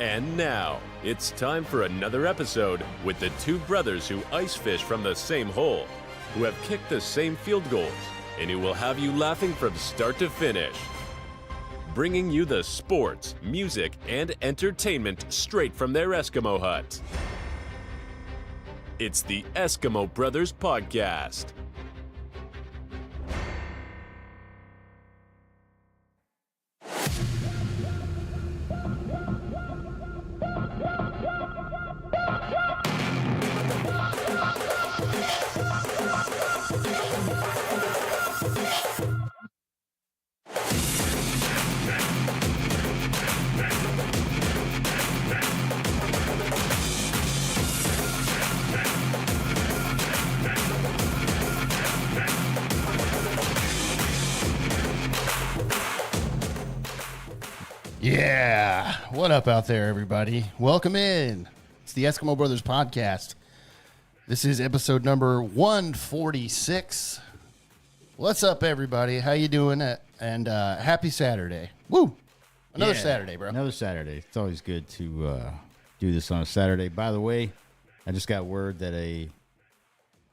And now, it's time for another episode with the two brothers who ice fish from the same hole, who have kicked the same field goals, and who will have you laughing from start to finish. Bringing you the sports, music, and entertainment straight from their Eskimo hut. It's the Eskimo Brothers Podcast. Yeah, what up out there, everybody? Welcome in. It's the Eskimo Brothers Podcast. This is episode number 146. What's up, everybody? How you doing? And happy Saturday. Woo! Another Saturday, bro. Another Saturday. It's always good to do this on a Saturday. By the way, I just got word that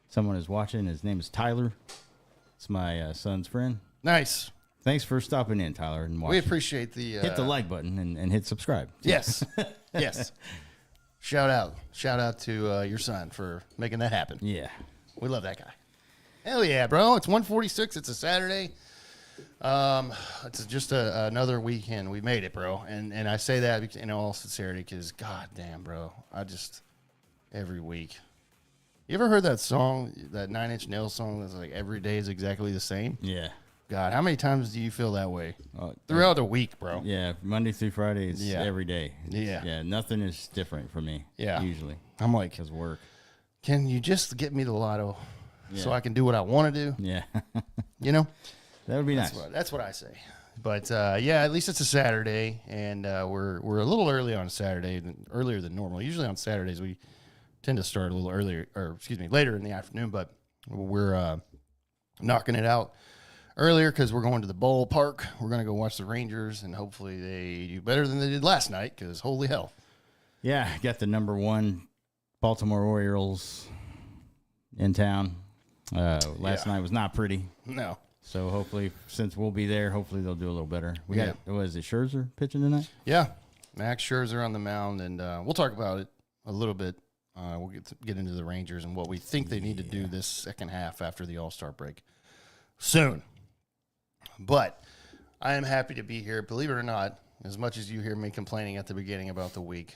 someone is watching. His name is Tyler. It's my son's friend. Nice. Thanks for stopping in, Tyler, and watching. We appreciate the... hit the like button and hit subscribe. Yes. Yes. Shout out to your son for making that happen. Yeah. We love that guy. Hell yeah, bro. It's 146. It's a Saturday. It's just another weekend. We made it, bro. And I say that in all sincerity because, god damn, bro. Every week. You ever heard that song, that 9 Inch Nails song that's like every day is exactly the same? Yeah. God, how many times do you feel that way? Throughout the week, bro. Yeah, Monday through Friday is every day. Yeah, nothing is different for me. Yeah. Usually. I'm like, because work. Can you just get me the lotto so I can do what I want to do? Yeah. You know? That would be nice. That's what I say. But, yeah, at least it's a Saturday, and we're a little early on a Saturday, earlier than normal. Usually on Saturdays we tend to start a little earlier, later in the afternoon, but we're knocking it out earlier because we're going to the ballpark. We're going to go watch the Rangers, and hopefully they do better than they did last night because holy hell. Yeah, got the number one Baltimore Orioles in town. Last night was not pretty. No. So hopefully, since we'll be there, hopefully they'll do a little better. We got, was it Scherzer pitching tonight? Yeah, Max Scherzer on the mound, and we'll talk about it a little bit. We'll get into the Rangers and what we think they need to do this second half after the All-Star break soon. But I am happy to be here. Believe it or not, as much as you hear me complaining at the beginning about the week,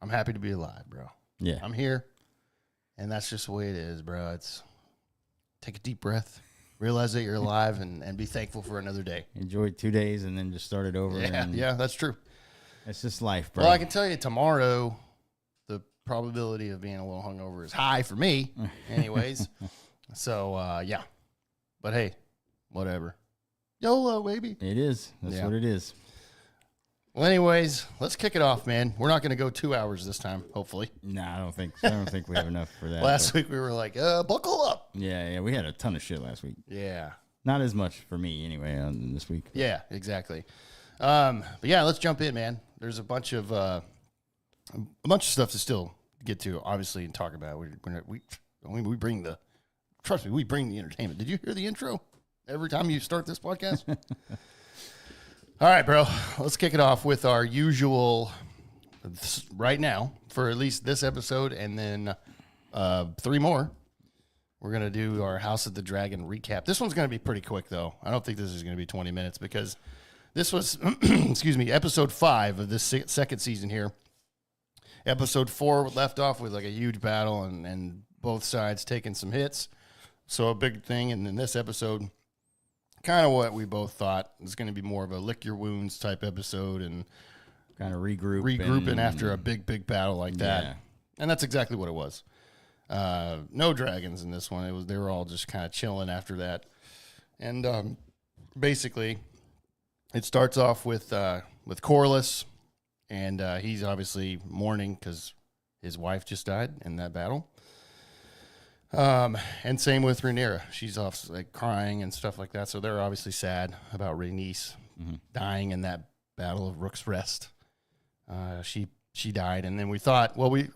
I'm happy to be alive, bro. Yeah. I'm here, and that's just the way it is, bro. It's take a deep breath, realize that you're alive, and be thankful for another day. Enjoy 2 days and then just start it over. Yeah, that's true. It's just life, bro. Well, I can tell you tomorrow, the probability of being a little hungover is high for me anyways. So, yeah. But, hey, whatever. YOLO, baby. It is. That's what it is. Well, anyways, let's kick it off, man. We're not going to go 2 hours this time, hopefully. No, I don't think we have enough for that. Last week we were like, buckle up. Yeah, we had a ton of shit last week. Yeah. Not as much for me anyway on this week. Yeah, exactly. But yeah, let's jump in, man. There's a bunch of stuff to still get to, obviously, and talk about. We bring the entertainment. Did you hear the intro every time you start this podcast? All right, bro. Let's kick it off with our usual right now for at least this episode, and then 3 more. We're going to do our House of the Dragon recap. This one's going to be pretty quick, though. I don't think this is going to be 20 minutes because this was, episode 5 of this second season here. Episode 4 left off with like a huge battle and both sides taking some hits. So a big thing. And in this episode, kind of what we both thought. It's going to be more of a lick your wounds type episode and kind of regrouping after a big battle like that. Yeah. And that's exactly what it was. No dragons in this one. They were all just kind of chilling after that. And basically, it starts off with Corliss, and he's obviously mourning because his wife just died in that battle. And same with Rhaenyra. She's off like crying and stuff like that. So they're obviously sad about Rhaenys dying in that Battle of Rook's Rest. She died, and then we thought, well, we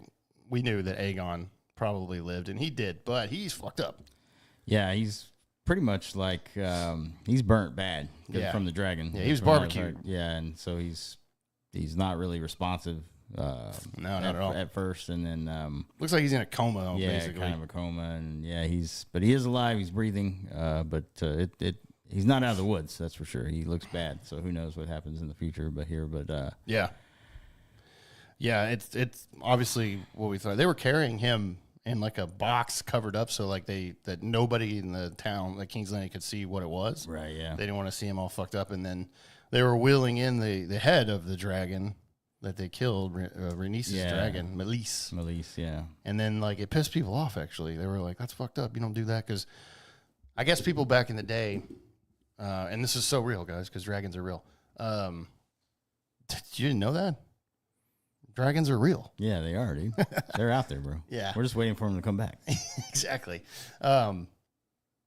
knew that Aegon probably lived, and he did, but he's fucked up. Yeah, he's pretty much like he's burnt bad from the dragon. Yeah, he was barbecued. Yeah, and so he's not really responsive. No, not at all at first, and then looks like he's in a coma. Yeah, basically. kind of a coma, and but he is alive. He's breathing, but he's not out of the woods. That's for sure. He looks bad, so who knows what happens in the future? But yeah, it's obviously what we thought. They were carrying him in like a box covered up, so like that nobody in the town, like King's Landing, could see what it was. Right. Yeah. They didn't want to see him all fucked up, and then they were wheeling in the head of the dragon that they killed, Rhaenys' dragon, Meleys. Yeah. And then like it pissed people off. Actually, they were like, "That's fucked up. You don't do that." Because I guess people back in the day, and this is so real, guys, because dragons are real. You didn't know that? Dragons are real. Yeah, they are, dude. They're out there, bro. Yeah. We're just waiting for them to come back. Exactly.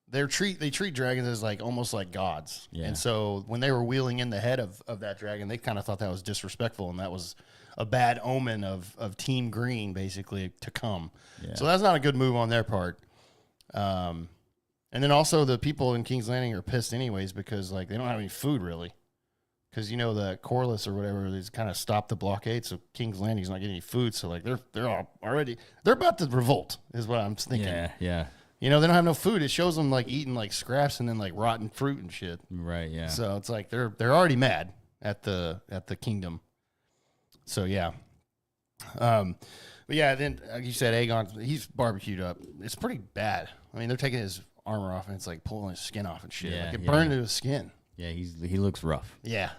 They treat dragons as like almost like gods. Yeah. And so when they were wheeling in the head of that dragon, they kind of thought that was disrespectful, and that was a bad omen of Team Green basically to come. Yeah. So that's not a good move on their part. And then also the people in King's Landing are pissed anyways because like they don't have any food really. Because you know the Corliss or whatever, they kind of stopped the blockade, so King's Landing's not getting any food. So like they're about to revolt, is what I'm thinking. Yeah. You know, they don't have no food. It shows them like eating like scraps and then like rotten fruit and shit. Right. Yeah. So it's like they're already mad at the kingdom. So yeah. But yeah, then like you said, Aegon, he's barbecued up. It's pretty bad. I mean, they're taking his armor off and it's like pulling his skin off and shit. Yeah, like it burned to his skin. Yeah, he looks rough. Yeah.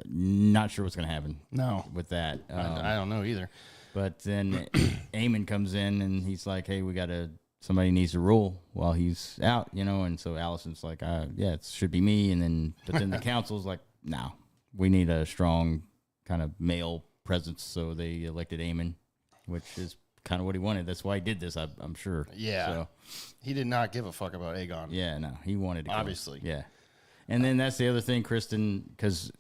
Not sure what's gonna happen. No. With that, I don't know either. But then Aemon comes in and he's like, "Hey, somebody needs to rule while he's out, you know." And so Allison's like, "Yeah, it should be me." But then the council's like, "No, we need a strong kind of male presence." So they elected Aemon, which is kind of what he wanted. That's why he did this, I'm sure. Yeah. So, he did not give a fuck about Aegon. Yeah, no, he wanted to. Obviously. Yeah. And then that's the other thing, Kristen, because,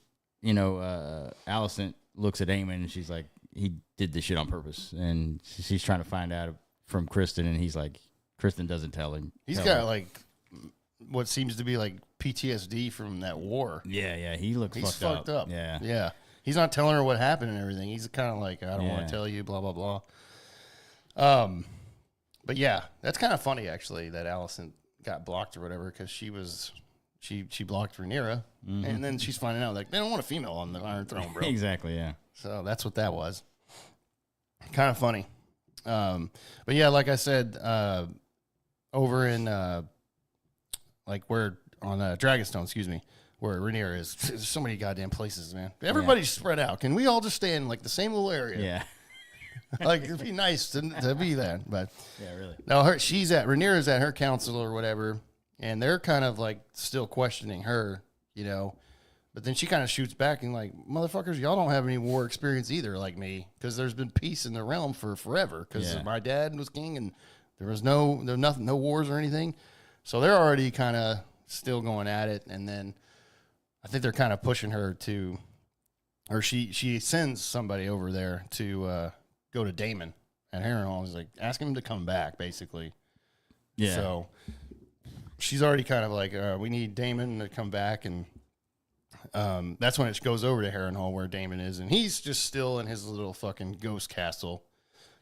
Allison looks at Aemon and she's like, he did this shit on purpose. And she's trying to find out from Kristen, and he's like, Kristen doesn't tell him. He's got like what seems to be like PTSD from that war. Yeah, he looks fucked up. Yeah. He's not telling her what happened and everything. He's kind of like, I don't want to tell you, blah, blah, blah. But yeah, that's kind of funny actually that Allison got blocked or whatever because she blocked Rhaenyra, and then she's finding out like they don't want a female on the Iron Throne, bro. Exactly, yeah. So that's what that was. Kind of funny. But yeah, like I said, over in like where on Dragonstone, excuse me, where Rhaenyra is, there's so many goddamn places, man. Everybody's spread out. Can we all just stay in like the same little area? Yeah. Like it'd be nice to be there, but yeah, really. No, Rhaenyra's at her council or whatever, and they're kind of like still questioning her, you know. But then she kind of shoots back and like, motherfuckers, y'all don't have any war experience either, like me, because there's been peace in the realm for forever. Because my dad was king, and there was no wars or anything. So they're already kind of still going at it, and then I think they're kind of pushing her to, or she sends somebody over there to go to Daemon at Harrenhal. Is like asking him to come back, basically. Yeah. So she's already kind of like, we need Daemon to come back, and that's when it goes over to Harrenhal where Daemon is, and he's just still in his little fucking ghost castle,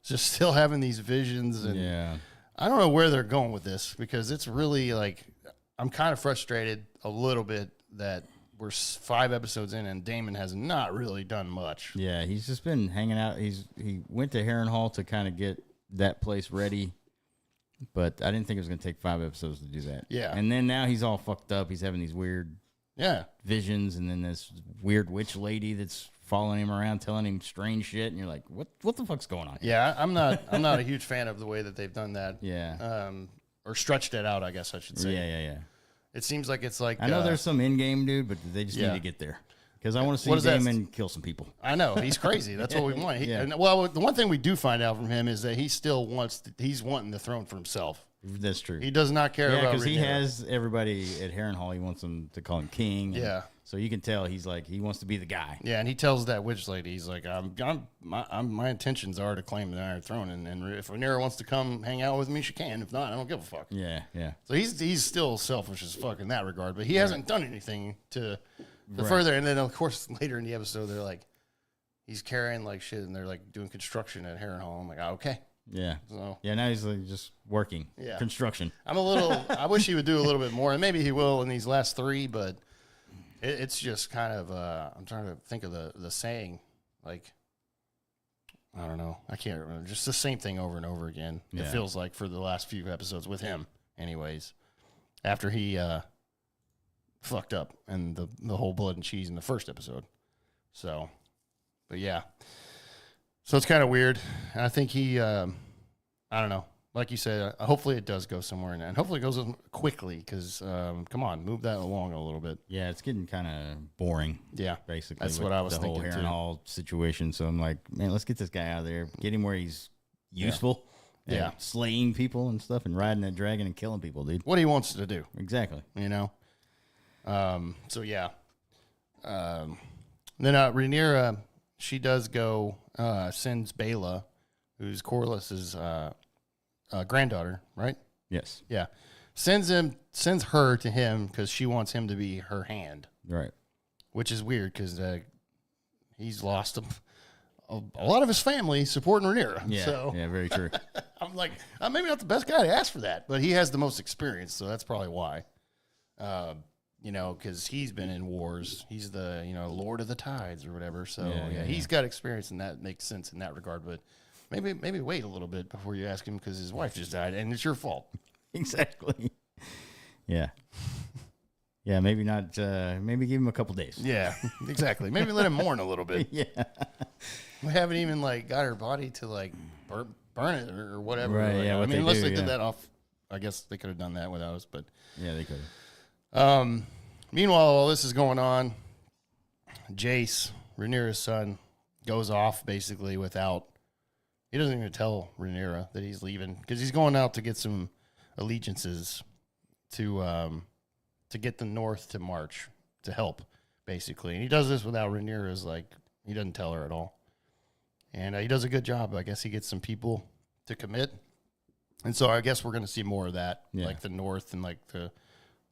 just still having these visions. And I don't know where they're going with this because it's really like I'm kind of frustrated a little bit that we're 5 episodes in and Daemon has not really done much. Yeah, he's just been hanging out. He went to Harrenhal to kind of get that place ready, but I didn't think it was going to take 5 episodes to do that. Yeah. And then now he's all fucked up. He's having these weird visions, and then this weird witch lady that's following him around, telling him strange shit, and you're like, what the fuck's going on here? Yeah, I'm not a huge fan of the way that they've done that. Yeah. Or stretched it out, I guess I should say. Yeah. It seems like it's like I know there's some in-game dude, but they just need to get there. Because I want to see Daemon kill some people. I know. He's crazy. That's what we want. Well, the one thing we do find out from him is that he still he's wanting the throne for himself. That's true. He does not care Yeah, about because he Rhaenyra. has everybody at Harrenhal. He wants them to call him king. and Yeah. So you can tell he's like, he wants to be the guy. Yeah, and he tells that witch lady, he's like, my intentions are to claim the Iron Throne, and if Rhaenyra wants to come hang out with me, she can. If not, I don't give a fuck. Yeah, yeah. So he's still selfish as fuck in that regard, but he hasn't done anything to Right. further. And then of course later in the episode, they're like, he's carrying like shit, and they're like doing construction at Harrenhal. I'm like, okay. Yeah. So Yeah, now he's like just working. Yeah. Construction. I'm a little. I wish he would do a little bit more, and maybe he will in these last 3. But it's just kind of. I'm trying to think of the saying, like, I don't know. I can't remember. Just the same thing over and over again. It Yeah. feels like for the last few episodes with him, anyways. After he fucked up and the whole blood and cheese in the first episode. So, but yeah. So it's kind of weird. And I think he, I don't know. Like you said, hopefully it does go somewhere, and hopefully it goes quickly. Because come on, move that along a little bit. Yeah, it's getting kind of boring. Yeah, Basically, that's with what I was the whole thinking, too. Harrenhal situation. So I'm like, man, let's get this guy out of there, get him where he's useful. and Yeah. slaying people and stuff, and riding that dragon and killing people, dude. What he wants to do, Exactly. you know. So yeah. Then Rhaenyra, she does go sends Bela, who's Corliss's granddaughter, right? Yes. Yeah, sends her to him because she wants him to be her hand, Right. which is weird because he's lost a lot of his family supporting Rhaenyra. Yeah. So Yeah. Very true. I'm like, I'm maybe not the best guy to ask for that, but he has the most experience, so that's probably why. You know, because he's been in wars. He's the, Lord of the Tides or whatever. So yeah, he's got experience, and that makes sense in that regard. But maybe wait a little bit before you ask him because his wife just died, and it's your fault. Exactly. Yeah. Yeah. Maybe not. Maybe give him a couple days. Yeah, exactly. Maybe let him mourn a little bit. Yeah. We haven't even got her body to burn it or whatever. Right, yeah, I what mean, they unless do, they yeah. did that off. I guess they could have done that without us, but. Yeah. They could. Meanwhile, while this is going on, Jace, Rhaenyra's son, goes off basically without. He doesn't even tell Rhaenyra that he's leaving because he's going out to get some allegiances to get the North to march to help, basically. And he does this without Rhaenyra's he doesn't tell her at all, and he does a good job. I guess he gets some people to commit, and so I guess we're going to see more of that, Yeah. like the North and the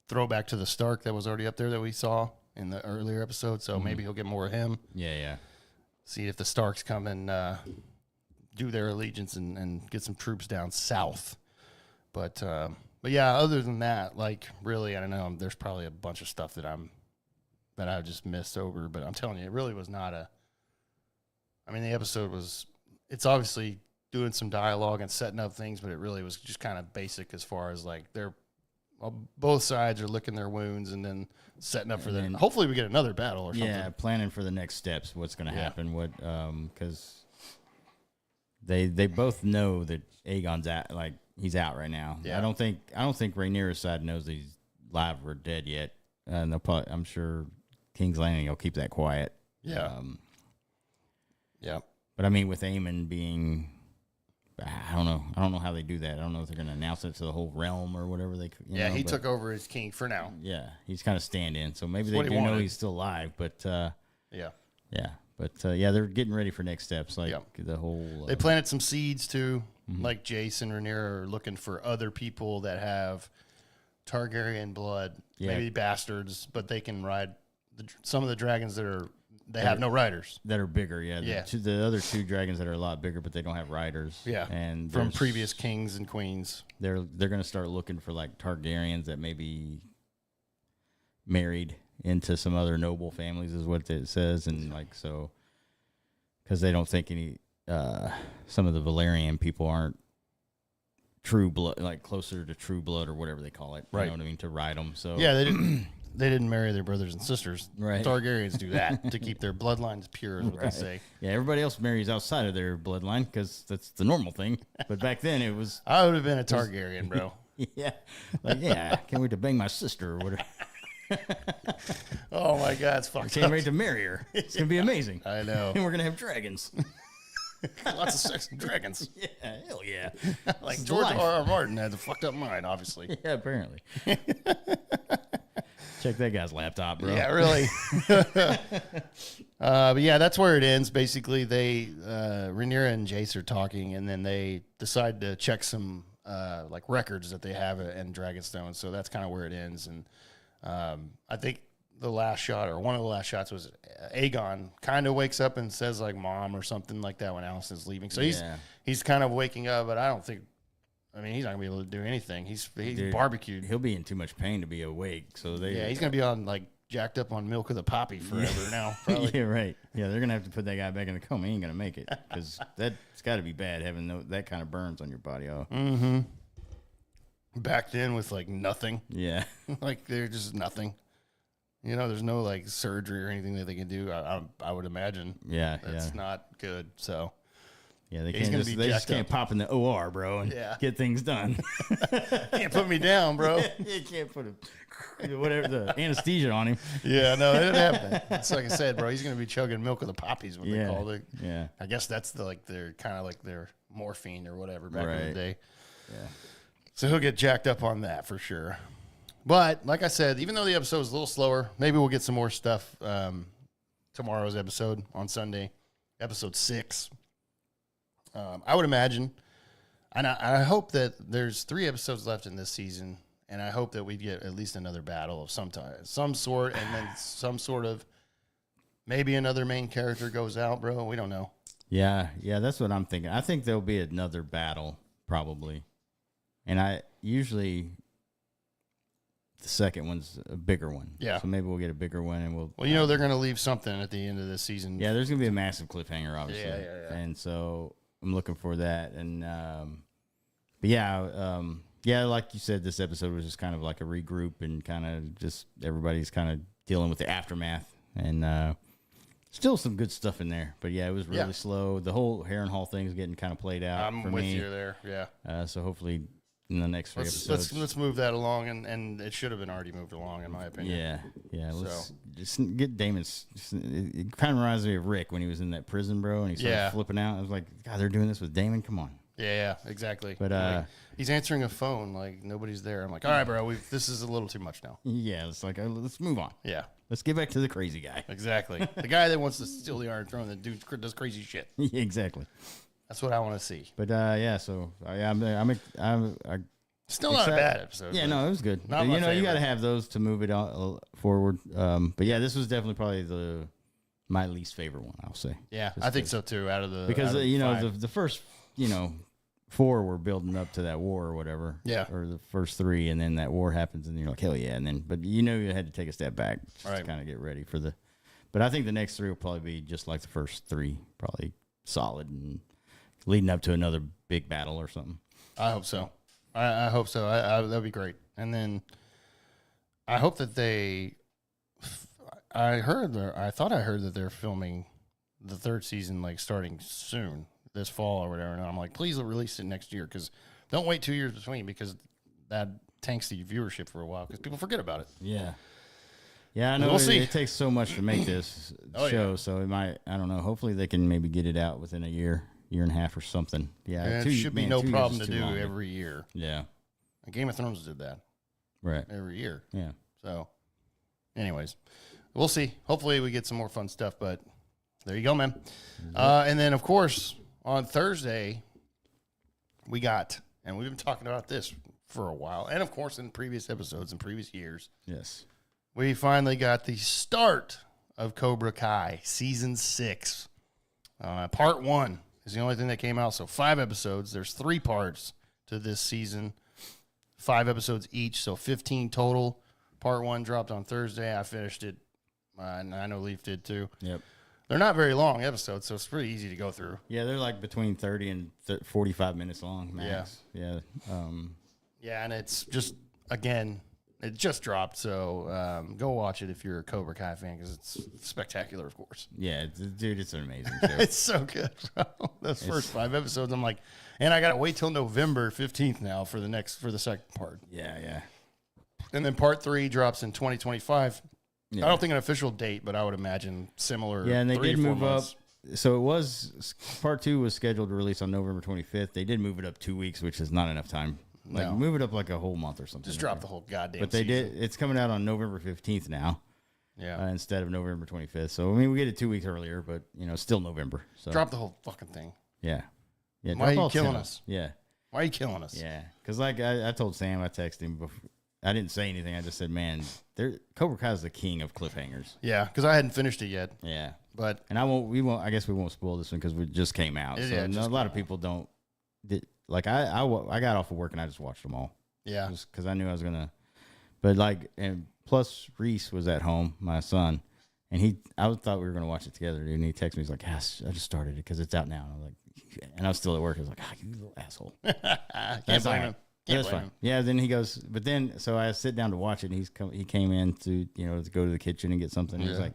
throwback to the Stark that was already up there that we saw in the earlier episode. So maybe he'll get more of him. Yeah. Yeah. See if the Starks come and do their allegiance and get some troops down south. But yeah, other than that, really, I don't know. There's probably a bunch of stuff that I just missed over. But I'm telling you, it really was not the episode was. It's obviously doing some dialogue and setting up things, but it really was just kind of basic as far as they're. Both sides are licking their wounds and then setting up for them. Hopefully, we get another battle or something. Yeah, planning for the next steps. What's going to Yeah. happen? What? Because they both know that Aegon's out. He's out right now. Yeah. I don't think Rhaenyra's side knows that he's live or dead yet. And I'm sure King's Landing will keep that quiet. Yeah. Yeah. But I mean, with Aemon being, I don't know how they do that. I don't know if they're going to announce it to the whole realm or whatever they. He took over as king for now. Yeah, he's kind of stand-in, so maybe That's they what he do know wanted. he's still alive. But Yeah. yeah, but they're getting ready for next steps, Yep. the whole. They planted some seeds too. Like Jace and Rhaenyra are looking for other people that have Targaryen blood, Yeah. maybe bastards, but they can ride some of the dragons they have no riders. that are bigger, yeah. Yeah. The other two dragons that are a lot bigger, but they don't have riders. Yeah. and From there's- previous kings and queens. they're going to start looking for Targaryens that may be married into some other noble families, is what it says, and so because they don't think any some of the Valyrian people aren't true blood, closer to true blood or whatever they call it. Right. You know what I mean? To ride them. So Yeah, they didn't. They didn't marry their brothers and sisters. Right. Targaryens do that to keep their bloodlines pure, is what Right. they say. Yeah, everybody else marries outside of their bloodline because that's the normal thing. But back then it was, I would have been a Targaryen, bro. yeah, yeah, can't wait to bang my sister or whatever. Oh my God, it's fucked Can't up. wait to marry her. It's gonna be amazing. I know. And we're gonna have dragons. Lots of sex and dragons. Yeah, hell yeah. Like George R.R. Martin had a fucked up mind, obviously. Yeah, apparently. Check that guy's laptop, bro. Yeah, really. But yeah, that's where it ends. Basically, they Rhaenyra and Jace are talking, and then they decide to check some like records that they have in Dragonstone. So that's kind of where it ends. And I think the last shot, or one of the last shots, was Aegon kind of wakes up and says like "mom" or something like that when Alicent's leaving. So he's kind of waking up, but I don't think. I mean, he's not gonna be able to do anything. He's barbecued. He'll be in too much pain to be awake. So he's gonna be on like jacked up on milk of the poppy forever now. Probably. Yeah, right. Yeah, they're gonna have to put that guy back in the coma. He ain't gonna make it because that's got to be bad having that kind of burns on your body. Oh, Backed in with like nothing. yeah. Like they're just nothing. You know, there's no like surgery or anything that they can do. I would imagine. Yeah, That's not good. So. Yeah, they He's can't gonna just, be they just jacked can't up. pop in the OR, bro, and get things done. Can't put me down, bro. You can't put whatever the anesthesia on him. Yeah, no, it didn't happen. It's like I said, bro. He's gonna be chugging milk of the poppies, what they called it. Yeah. I guess that's their kind of like their morphine or whatever back in the day. Yeah. So he'll get jacked up on that for sure. But like I said, even though the episode was a little slower, maybe we'll get some more stuff tomorrow's episode on Sunday, episode 6. I would imagine, and I hope that there's 3 episodes left in this season, and I hope that we get at least another battle of some sort, and then some sort of maybe another main character goes out, bro. We don't know. Yeah, that's what I'm thinking. I think there'll be another battle probably, and I usually the second one's a bigger one. Yeah. So maybe we'll get a bigger one, and we'll. Well, you know they're going to leave something at the end of this season. Yeah, there's gonna be a massive cliffhanger, obviously. Yeah. And so I'm looking for that, and but yeah, like you said, this episode was just kind of like a regroup and kind of just everybody's kind of dealing with the aftermath, and still some good stuff in there. But yeah, it was really slow. The whole Harrenhal thing is getting kind of played out. I'm for with me. you there. Yeah. So hopefully in the next 3 episodes, Let's move that along, and it should have been already moved along, in my opinion. Yeah. Let's just get Damon's. It kind of reminds me of Rick when he was in that prison, bro, and he started flipping out. I was like, God, they're doing this with Damon. Come on. Yeah, exactly. But like, he's answering a phone like nobody's there. I'm like, all right, bro, this is a little too much now. Yeah, it's like let's move on. Yeah, let's get back to the crazy guy. Exactly, the guy that wants to steal the Iron Throne, that dude does crazy shit. Yeah, exactly. That's what I want to see. But so I'm still not a bad episode. Yeah, no, it was good. But, you got to have those to move it forward. But yeah, this was definitely probably my least favorite one, I'll say. Yeah, I think so too. Because the first 4 were building up to that war or whatever. Yeah. Or the first 3, and then that war happens, and you're like, hell yeah. And then, but you had to take a step back to kind of get ready for the. But I think the next 3 will probably be just like the first 3, probably solid and leading up to another big battle or something. I hope so. I hope so. That'd be great. And then I hope that I thought I heard that they're filming the 3rd season like starting soon, this fall or whatever. And I'm like, please release it next year, because don't wait 2 years between, because that tanks the viewership for a while because people forget about it. Yeah. Yeah, I know. We'll see. It takes so much to make this show, so it might. I don't know. Hopefully, they can maybe get it out within a year and a half or something. Yeah, and it should be no problem to do every year. Yeah, and Game of Thrones did that right every year. Yeah. So, anyways, we'll see. Hopefully, we get some more fun stuff. But there you go, man. And then, of course, on Thursday, we got, and we've been talking about this for a while, and of course, in previous episodes in previous years. Yes. We finally got the start of Cobra Kai season 6. Part 1 is the only thing that came out. So 5 episodes. There's 3 parts to this season. 5 episodes each, so 15 total. Part 1 dropped on Thursday. I finished it, and I know Leaf did too. Yep. They're not very long episodes, so it's pretty easy to go through. Yeah, they're like between 30 and 45 minutes long max. Yeah. Yeah, and it's just, again, it just dropped, so go watch it if you're a Cobra Kai fan, because it's spectacular, of course. Yeah, dude, it's an amazing show. It's so good, bro. Those first 5 episodes, I'm like, and I got to wait till November 15th now for the second part. Yeah. And then part 3 drops in 2025. Yeah. I don't think an official date, but I would imagine similar. Yeah, and they 3 did to 4 move months. up. so it was part 2 was scheduled to release on November 25th. They did move it up 2 weeks, which is not enough time. Like No. move it up like a whole month or something. Just like drop that. the whole goddamn. But they season. did. It's coming out on November 15th now. Yeah. Instead of November 25th. So I mean, we get it 2 weeks earlier, but still November. So Drop the whole fucking thing. Yeah. Why drop are you all 10 killing of us? Yeah. Why are you killing us? Yeah. Because like I told Sam, I texted him before. I didn't say anything. I just said, man, Cobra Kai is the king of cliffhangers. Yeah, because I hadn't finished it yet. Yeah. But And I guess we won't spoil this one because we just came out. Yeah, So it just a lot of people don't. Like I got off of work and I just watched them all. yeah, Just because I knew I was gonna. But like, and plus Reese was at home, my son, and I thought we were gonna watch it together. Dude, and he texted me, he's like, "Yes, I just started it because it's out now." And I was like, and I was still at work. I was like, "You little asshole." can't blame him. Can't That's blame fine. him. Yeah. Then he goes, but then so I sit down to watch it. And he came in to to go to the kitchen and get something. Yeah.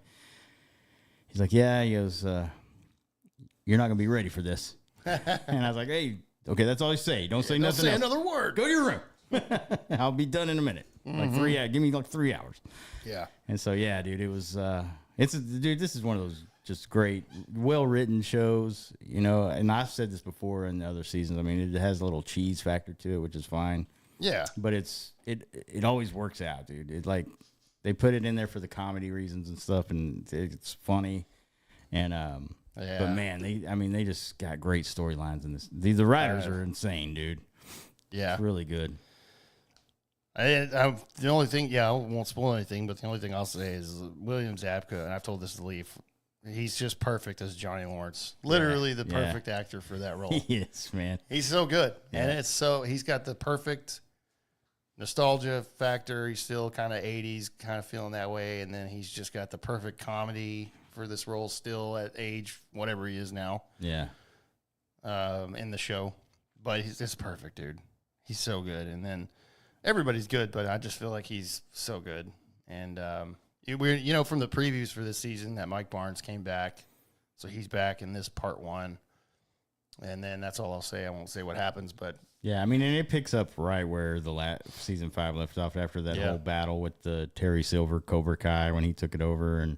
He's like, yeah. He goes, you're not gonna be ready for this. And I was like, hey, okay, that's all you say. Don't say nothing else. Another word. Go to your room. I'll be done in a minute. Like 3 hours. Give me like 3 hours. Yeah, And so yeah, dude, it was dude, this is one of those just great, well written shows, and I've said this before in the other seasons. I mean, it has a little cheese factor to it, which is fine. yeah, But it always works out, dude. It like they put it in there for the comedy reasons and stuff, and it's funny. And Yeah. but man, they just got great storylines in this. The writers are insane, dude. yeah. It's really good. The only thing, I won't spoil anything, but the only thing I'll say is William Zabka, and I've told this to Leaf, he's just perfect as Johnny Lawrence. Literally the Yeah. perfect actor for that role. Yes, man. He's so good. And Yeah. he's got the perfect nostalgia factor. He's still kind of 80s, kind of feeling that way. And then he's just got the perfect comedy for this role still at age, whatever he is now, Yeah. in the show. But he's just perfect, dude. He's so good. And then everybody's good, but I just feel like he's so good. And, from the previews for this season that Mike Barnes came back. So he's back in this part 1. And then that's all I'll say. I won't say what happens, but Yeah, I mean, and it picks up right where the season 5 left off after that Yeah. whole battle with the Terry Silver Cobra Kai when he took it over, and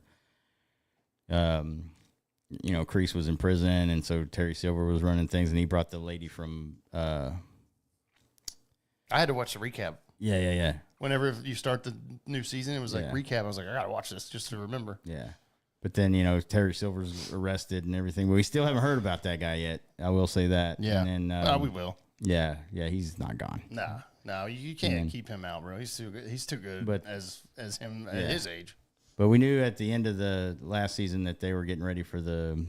Kreese was in prison, and so Terry Silver was running things, and he brought the lady from I had to watch the recap. yeah. Whenever you start the new season, it was like Yeah. recap. I was like, I gotta watch this just to remember. But then Terry Silver's arrested and everything, but we still haven't heard about that guy yet. I will say that. Yeah, And then we will. yeah, he's not gone. No, you can't keep him out, bro. He's too good. He's too good. But- as him Yeah. at his age. But we knew at the end of the last season that they were getting ready for the,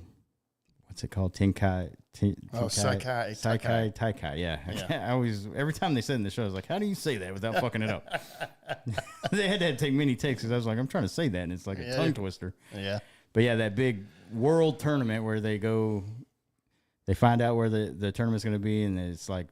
what's it called? Saikai. Yeah. Yeah. I always, every time they said in the show, I was like, how do you say that without fucking it up? They had to take many takes because I was like, I'm trying to say that. And it's like a tongue twister. Yeah, But yeah, that big world tournament where they find out where the tournament's going to be. And it's like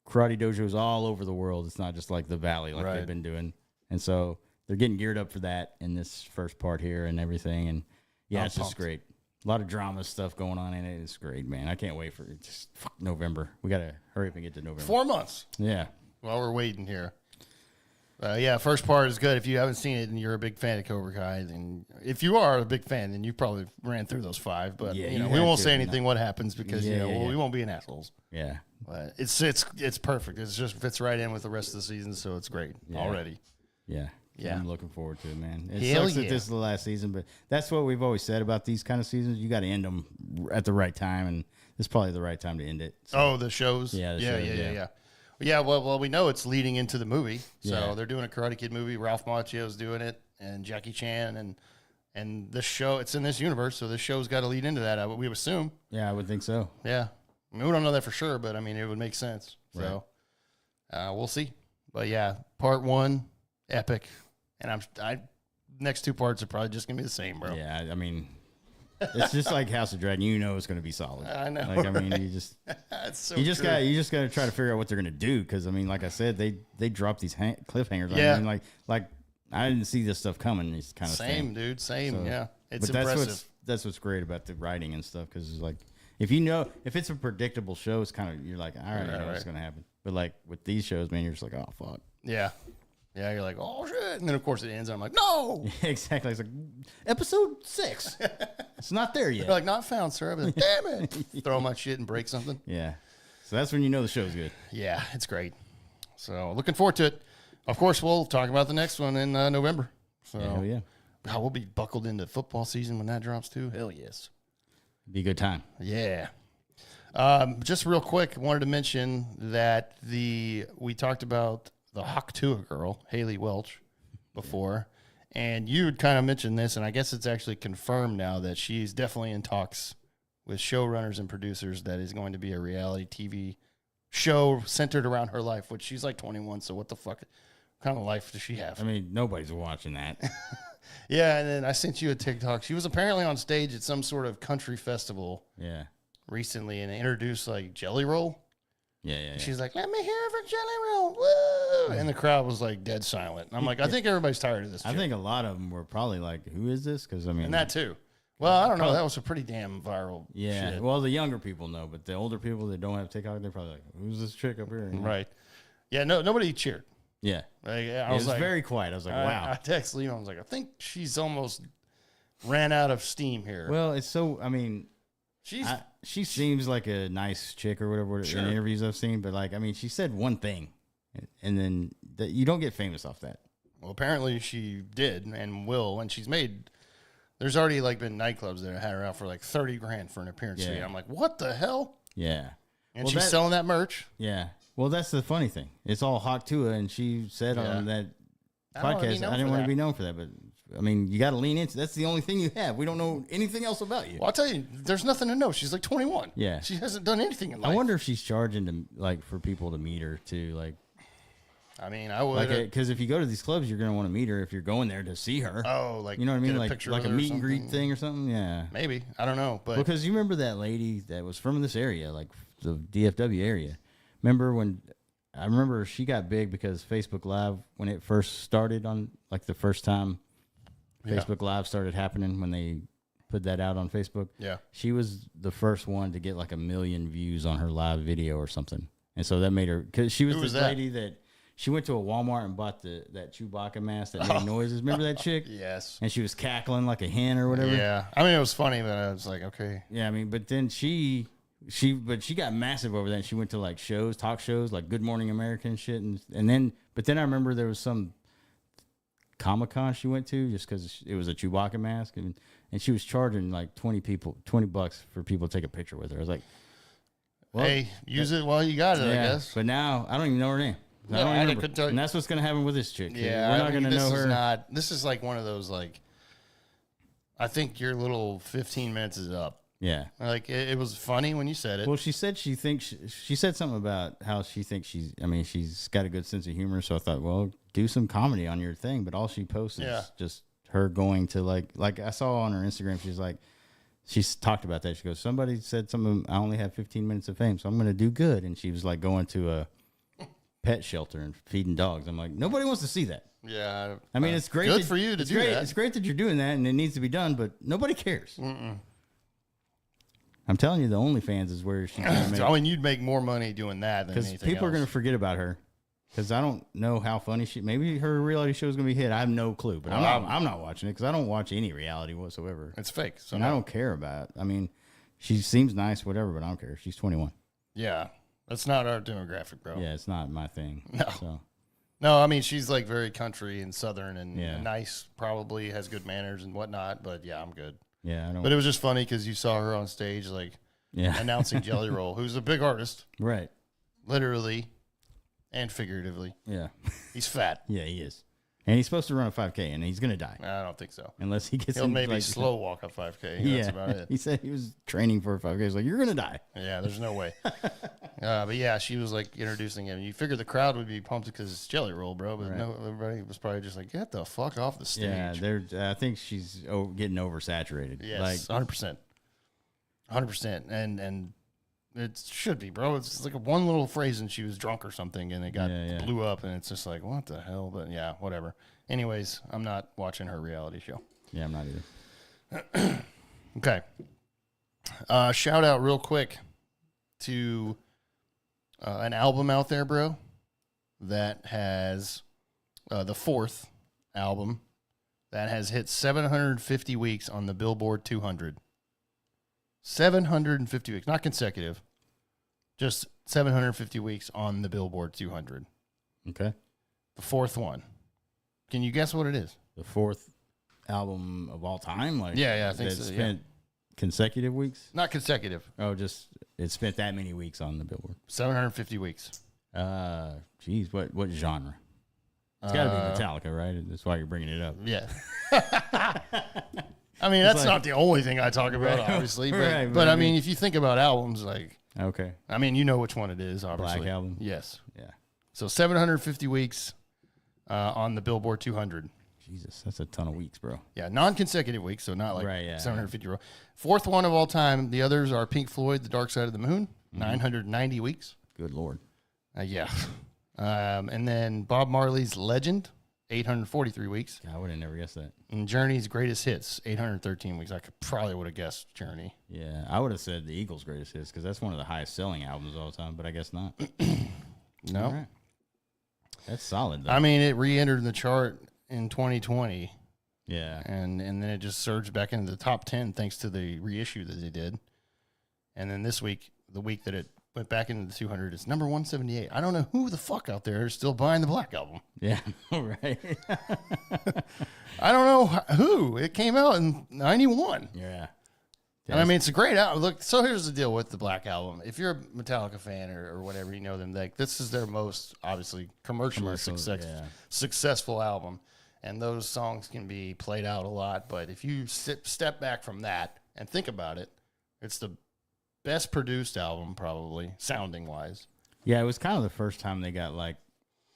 karate dojos all over the world. It's not just like the Valley like Right. they've been doing. And so they're getting geared up for that in this first part here and everything. And yeah, I'm it's just pumped. great. A lot of drama stuff going on in it. It's great, man. I can't wait for it. Just November. We got to hurry up and get to November. 4 months Yeah. while we're waiting here. First part is good. If you haven't seen it and you're a big fan of Cobra Kai, then if you are a big fan, then you probably ran through those 5. But Yeah, we you have won't to, say anything what happens because we won't be an assholes. Yeah. But it's perfect. It just fits right in with the rest of the season, so it's great already. Yeah. Yeah. I'm looking forward to it, man. It Hell sucks that yeah. this is the last season, but that's what we've always said about these kind of seasons. You got to end them at the right time, and this is probably the right time to end it. So, Oh, the shows. Yeah, the yeah, shows, yeah, yeah. yeah, yeah. Yeah, well, we know it's leading into the movie. So Yeah. they're doing a Karate Kid movie. Ralph Macchio's doing it, and Jackie Chan, and this show. It's in this universe, so this show's got to lead into that. We would assume. yeah, I would think so. Yeah, I mean, we don't know that for sure, but I mean, it would make sense. So we'll see. But yeah, part 1, epic, and next 2 parts are probably just gonna be the same, bro. Yeah, I mean, it's just like House of Dragon. You know it's going to be solid. I know, Like, I mean, you just That's so you just true. got to try to figure out what they're going to do because I mean, like I said, they drop these cliffhangers. Yeah. I mean, like I didn't see this stuff coming. This kind of Same, thing. dude. Same. So- Yeah, it's But impressive. that's what's great about the writing and stuff because it's like if it's a predictable show, it's kind of you're like, all right, I know what's right. going to happen. But like with these shows, man, you're just like, oh fuck. Yeah. Yeah, you're like, oh shit, and then of course it ends. And I'm like, no, Exactly. It's like episode 6. It's not there yet. They're like, not found, sir. I'm like, damn it, throw my shit and break something. Yeah. So that's when you know the show's good. Yeah, it's great. So looking forward to it. Of course, we'll talk about the next one in November. So Hell yeah. God, we'll be buckled into football season when that drops too. Hell yes. Be a good time. Yeah. Just real quick, wanted to mention that we talked about the Haktua girl, Haley Welch, before, and you had kind of mentioned this, and I guess it's actually confirmed now that she's definitely in talks with showrunners and producers that is going to be a reality TV show centered around her life, which she's like 21, so what the fuck kind of life does she have? I mean, nobody's watching that. Yeah, and then I sent you a TikTok. She was apparently on stage at some sort of country festival Yeah. recently and introduced like Jelly Roll. Yeah. She's like, let me hear it for Jelly Roll. Woo! And the crowd was like dead silent. And I'm like, I think everybody's tired of this. I think a lot of them were probably like, who is this? Because, I mean. And that too. Well, I don't know. That was a pretty damn viral Yeah. shit. Well, the younger people know, but the older people that don't have TikTok, they're probably like, who's this chick up here? Right. Yeah, nobody cheered. Yeah. Like, It was like, very quiet. I was like, wow. I texted Lena. I was like, I think she's almost ran out of steam here. Well, it's so, I mean, she's she seems like a nice chick or whatever Sure. in interviews I've seen, but like, I mean, she said one thing, and then you don't get famous off that. well, apparently she did and will, and she's made. There's already like been nightclubs that have had her out for like $30,000 for an appearance fee. Yeah. I'm like, what the hell? Yeah. And Well, she's selling that merch. Yeah. Well, that's the funny thing. It's all Haktua, and she said on that I don't wanna be podcast, known I didn't for want to that. be known for that, but I mean, you got to lean into. That's the only thing you have. We don't know anything else about you. Well, I'll tell you, there's nothing to know. She's like 21. Yeah. She hasn't done anything in life. I wonder if she's charging to like for people to meet her too, like I mean, I would. like because if you go to these clubs, you're gonna want to meet her if you're going there to see her. oh, like You know what I mean? get Like picture like with a her or meet and greet something. thing or something. Yeah. Maybe, I don't know, but Because you remember that lady that was from this area, like the DFW area. I remember she got big because Facebook Live, when it first started on, like the first time Yeah. Facebook Live started happening, when they put that out on Facebook. Yeah. She was the first one to get like 1 million views on her live video or something. And so that made her, because she was Who this was that? lady that, she went to a Walmart and bought that Chewbacca mask that made noises. Remember that chick? yes, And she was cackling like a hen or whatever. yeah. I mean, it was funny, but I was like, okay, Yeah, I mean, but then she got massive over that. She went to like talk shows, like Good Morning America and shit, but then I remember there was some Comic-Con she went to just because it was a Chewbacca mask, and she was charging like $20 for people to take a picture with her. I was like, well, hey, use it while you got it, I yeah, guess. but now I don't even know her name. No, I don't I remember. couldn't tell you. And that's what's gonna happen with this chick. Yeah, we're I not mean, gonna know her. This is like one of those like. I think your little 15 minutes is up. Yeah. Like it was funny when you said it. Well, she said she said something about how she thinks she's got a good sense of humor. So I thought, well, do some comedy on your thing. But all she posts is just her going to like I saw on her Instagram. She's talked about that. She goes, somebody said something. I only have 15 minutes of fame, so I'm going to do good. And she was like going to a pet shelter and feeding dogs. I'm like, nobody wants to see that. Yeah, I mean, it's great. Good for you to do that. It's great that you're doing that, and it needs to be done. But nobody cares. I'm telling you, the OnlyFans is where she's going to make. I mean, you'd make more money doing that than Because anything people are going else. to forget about her. Because I don't know how funny maybe her reality show is going to be hit. I have no clue. But I'm not watching it because I don't watch any reality whatsoever. It's fake. So And I don't care about it. I mean, she seems nice, whatever, but I don't care. She's 21. Yeah, that's not our demographic, bro. Yeah, it's not my thing. No. So, No, I mean she's like very country and southern and Yeah. nice. Probably has good manners and whatnot. But yeah, I'm good. yeah, I don't. But it was just funny because you saw her on stage like yeah. announcing Jelly Roll, who's a big artist, Right. literally and figuratively. Yeah. He's fat. Yeah, he is. And he's supposed to run a 5K, and he's going to die. I don't think so. Unless he gets He'll in, maybe like, slow walk a 5K. Yeah. That's about it. He said he was training for a 5K. He's like, you're going to die. Yeah, there's no way. But yeah, she was like introducing him. You figure the crowd would be pumped because it's Jelly Roll, bro. But no, everybody was probably just like, get the fuck off the stage. Yeah, I think she's getting oversaturated. Yes, Like, 100%. 100%. And it should be, bro. It's like one little phrase and she was drunk or something and it got blew up and it's just like, what the hell? But yeah, whatever. Anyways, I'm not watching her reality show. yeah, I'm not either. Okay. Shout out real quick to an album out there, bro, that has the fourth album that has hit 750 weeks on the Billboard 200. 750 weeks, not consecutive, just 750 weeks on the Billboard 200. Okay. The fourth one. Can you guess what it is? The fourth album of all time? Like, Yeah, I think that so. Spent consecutive weeks? Not consecutive. Oh, just it spent that many weeks on the Billboard. 750 weeks. Geez, what genre? It's got to be Metallica, right? That's why you're bringing it up. Yeah. I mean, that's not the only thing I talk about, obviously. But, but I mean, if you think about albums, like, okay. I mean, you know which one it is, obviously. Black Album? Yes. Yeah. So 750 weeks on the Billboard 200. Jesus, that's a ton of weeks, bro. Yeah, non-consecutive weeks, so not like 750 row. Fourth one of all time. The others are Pink Floyd, The Dark Side of the Moon, 990 weeks. Good Lord. Yeah. And then Bob Marley's Legend, 843 weeks. God, I would have never guessed that. And Journey's Greatest Hits, 813 weeks. I probably would have guessed Journey. Yeah, I would have said the Eagles' Greatest Hits because that's one of the highest selling albums of all time, but I guess not. No. All right. That's solid, though. I mean, it re-entered the chart in 2020. Yeah. And then it just surged back into the top 10 thanks to the reissue that they did. And then this week, the week that it went back into the 200, it's number 178. I don't know who the fuck out there is still buying the Black Album. Yeah, right. I don't know who. It came out in 91. Yeah. And I mean, it's a great album. Look, so here's the deal with the Black Album. If you're a Metallica fan or whatever, you know them, like, this is their most, obviously, commercially successful album. And those songs can be played out a lot. But if you step back from that and think about it, it's the best produced album, probably, sounding-wise. Yeah, it was kind of the first time they got, like,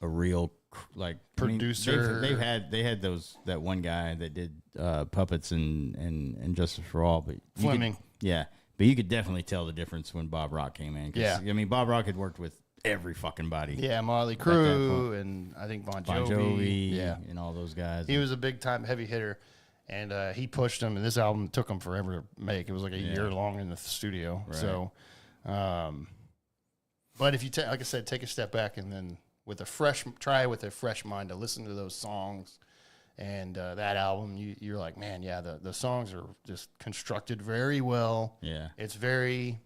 a real, like, producer. I mean, they had that one guy that did Puppets and Justice for All, but Fleming. But you could definitely tell the difference when Bob Rock came in. Yeah, I mean, Bob Rock had worked with every fucking body. Yeah, Motley Crue and I think Bon Jovi. Yeah, and all those guys. He was a big time heavy hitter, and he pushed him. And this album took him forever to make. It was like a year long in the studio. Right. So, but if you like I said, take a step back and then try with a fresh mind to listen to those songs and that album, you're like, man, yeah, the songs are just constructed very well. Yeah. It's very,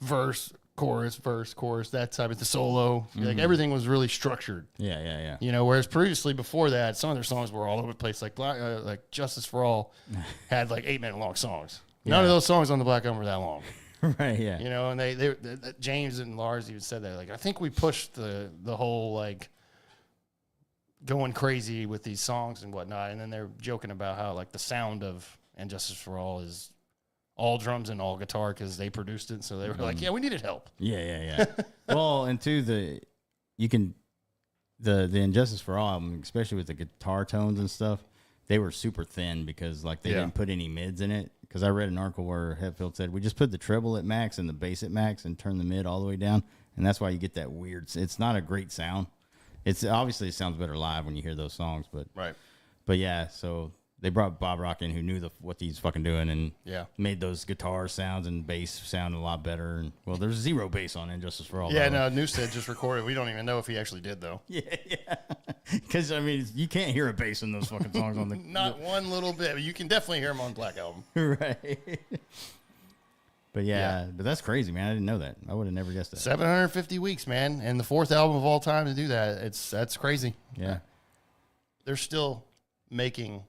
verse, chorus, that type of the solo. Mm-hmm. Like everything was really structured. Yeah. Whereas previously before that, some of their songs were all over the place. Like Justice for All had like 8-minute long songs. None of those songs on the Black Album were that long. Right, yeah. And they James and Lars even said that, like, I think we pushed the whole, like, going crazy with these songs and whatnot, and then they're joking about how, like, the sound of And Justice for All is all drums and all guitar because they produced it, so they were like, yeah, we needed help. Yeah. Well, and to the Injustice for All album, especially with the guitar tones and stuff, they were super thin because, like, they didn't put any mids in it. Because I read an article where Hetfield said, we just put the treble at max and the bass at max and turn the mid all the way down. And that's why you get that weird, it's not a great sound. It's obviously it sounds better live when you hear those songs. But yeah, so they brought Bob Rock in who knew what he's fucking doing and made those guitar sounds and bass sound a lot better. And well, there's zero bass on Injustice for All. Yeah, no, Newstead just recorded. We don't even know if he actually did, though. Yeah. Because, I mean, you can't hear a bass in those fucking songs on the... Not one little bit. But you can definitely hear him on Black Album. Right. But but that's crazy, man. I didn't know that. I would have never guessed that. 750 weeks, man. And the fourth album of all time to do that. That's crazy. Yeah. They're still making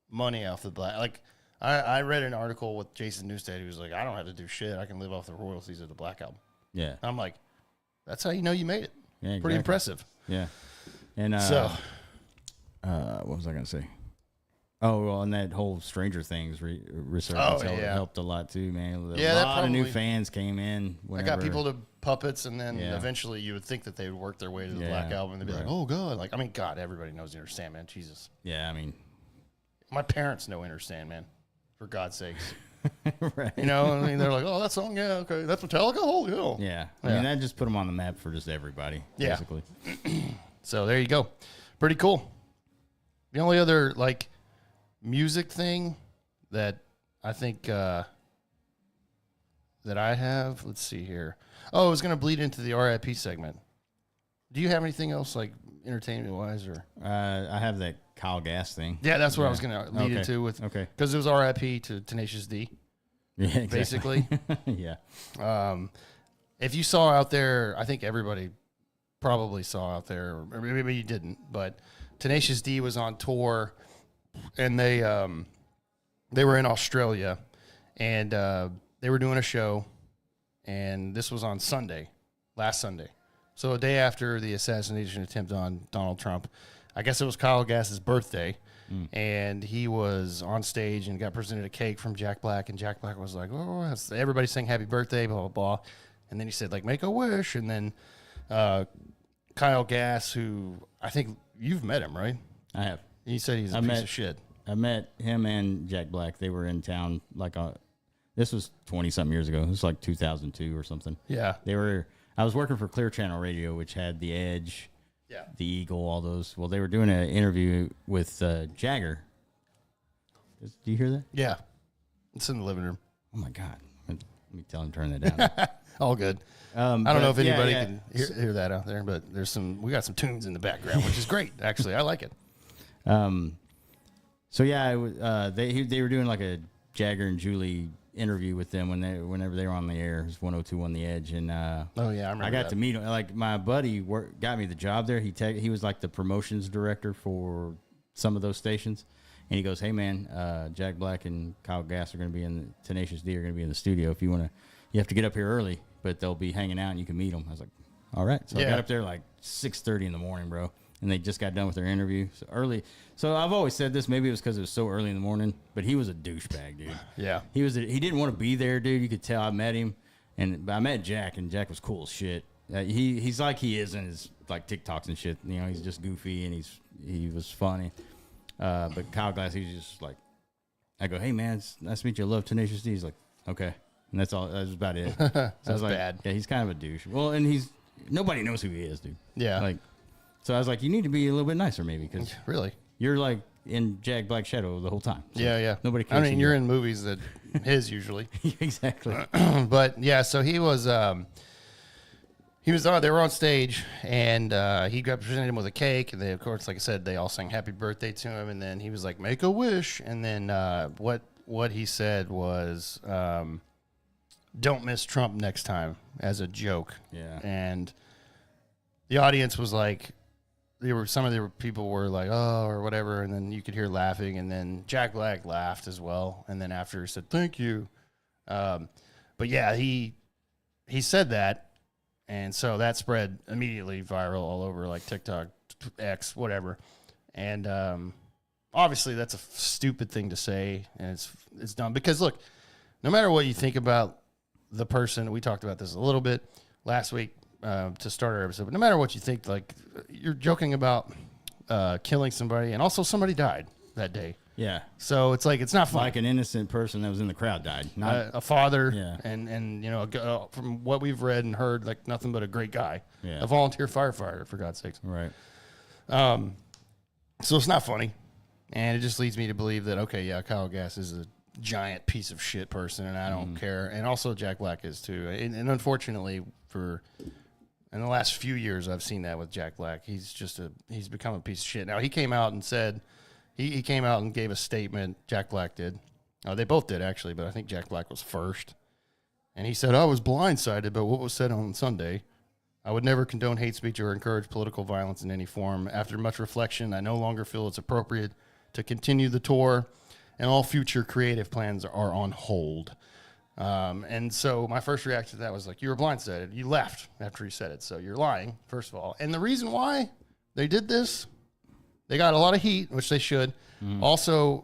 money off the Black. Like, I read an article with Jason Newsted. He was like, I don't have to do shit. I can live off the royalties of the Black Album. Yeah. I'm like, that's how you know you made it. Yeah, exactly. Pretty impressive. Yeah. And what was I going to say? Oh, well, and that whole Stranger Things research helped a lot too, man. A lot of new fans came in. I got people to Puppets, and then eventually you would think that they would work their way to the Black Album. They'd be like, oh, God. Like, I mean, God, everybody knows Inner Sandman. Jesus. Yeah, I mean. My parents know Inner Sandman, for God's sakes. Right. I mean, they're like, oh, that song, yeah, okay. That's Metallica? Holy hell. Yeah. I mean, that just put them on the map for just everybody, basically. So there you go. Pretty cool. The only other, like, music thing that I think that I have, let's see here. Oh, I was going to bleed into the RIP segment. Do you have anything else like entertainment wise or? I have that Kyle Gass thing. Yeah, that's what I was gonna lead into with. Okay. Because it was R.I.P. to Tenacious D. Yeah, exactly. Basically. Yeah. If you saw out there, I think everybody probably saw out there, or maybe you didn't, but Tenacious D was on tour, and they were in Australia, and they were doing a show, and this was on Sunday, last Sunday. So a day after the assassination attempt on Donald Trump. I guess it was Kyle Gass's birthday, and he was on stage and got presented a cake from Jack Black, and Jack Black was like, oh, everybody sang happy birthday, blah, blah, blah. And then he said, like, make a wish. And then Kyle Gass, who I think you've met him, right? I have. He said he's a piece of shit. I met him and Jack Black. They were in town this was 20-something years ago. It was like 2002 or something. Yeah. I was working for Clear Channel Radio, which had The Edge, Yeah. The Eagle, all those. Well, they were doing an interview with Jagger. Do you hear that? Yeah. It's in the living room. Oh, my God. Let me tell him to turn that down. All good. I don't know if anybody can hear that out there, but we got some tunes in the background, which is great. Actually, I like it. So yeah, they were doing like a Jagger and Julie interview with them whenever they were on the air. It was 102 on the Edge, and oh yeah, I remember. I got to meet him. Like my buddy got me the job there. He was like the promotions director for some of those stations, and he goes, "Hey man, Jack Black and Kyle Gass are going to be in Tenacious D are going to be in the studio. If you want to, you have to get up here early, but they'll be hanging out and you can meet them." I was like, "All right." So I got up there like 6:30 in the morning, bro. And they just got done with their interview. So early. So I've always said this. Maybe it was because it was so early in the morning, but he was a douchebag, dude. Yeah. He didn't want to be there, dude. You could tell. I met him, but I met Jack, and Jack was cool as shit. He's like he is in his like TikToks and shit. You know, he's just goofy and he was funny. But Kyle Glass, he was just like, I go, "Hey man, it's nice to meet you. I love Tenacious D." He's like, "Okay," and that's all. That's about it. So That's I was like, bad. Yeah, he's kind of a douche. Well, and nobody knows who he is, dude. Yeah. Like. So I was like, you need to be a little bit nicer, maybe, because really you're like in Jack Black's shadow the whole time. So yeah. Nobody cares. I mean, you're in movies that his usually. Exactly. But yeah, so he was on. They were on stage, and he got presented him with a cake, and they, of course, like I said, they all sang happy birthday to him, and then he was like, "Make a wish," and then what he said was, "Don't miss Trump next time," as a joke. Yeah. And the audience was like, some of the people were like, "Oh," or whatever, and then you could hear laughing, and then Jack Black laughed as well, and then after he said, "Thank you," but yeah, he said that, and so that spread immediately viral all over like TikTok, X, whatever, and obviously that's a stupid thing to say, and it's dumb because look, no matter what you think about the person, we talked about this a little bit last week. To start our episode, but no matter what you think, like you're joking about killing somebody, and also somebody died that day. Yeah. So it's like it's not fun. Like an innocent person that was in the crowd died, not a father. Yeah. And you know, from what we've read and heard, like nothing but a great guy. Yeah. A volunteer firefighter, for God's sakes. Right. So it's not funny, and it just leads me to believe that okay, yeah, Kyle Gass is a giant piece of shit person, and I don't care, and also Jack Black is too, and unfortunately in the last few years, I've seen that with Jack Black. He's become a piece of shit. Now, he came out and said, he came out and gave a statement. Jack Black did. They both did, actually, but I think Jack Black was first. And he said, "I was blindsided by what was said on Sunday. I would never condone hate speech or encourage political violence in any form. After much reflection, I no longer feel it's appropriate to continue the tour, and all future creative plans are on hold." And so my first reaction to that was like, you were blindsided. You left after he said it. So you're lying, first of all. And the reason why they did this, they got a lot of heat, which they should. Also,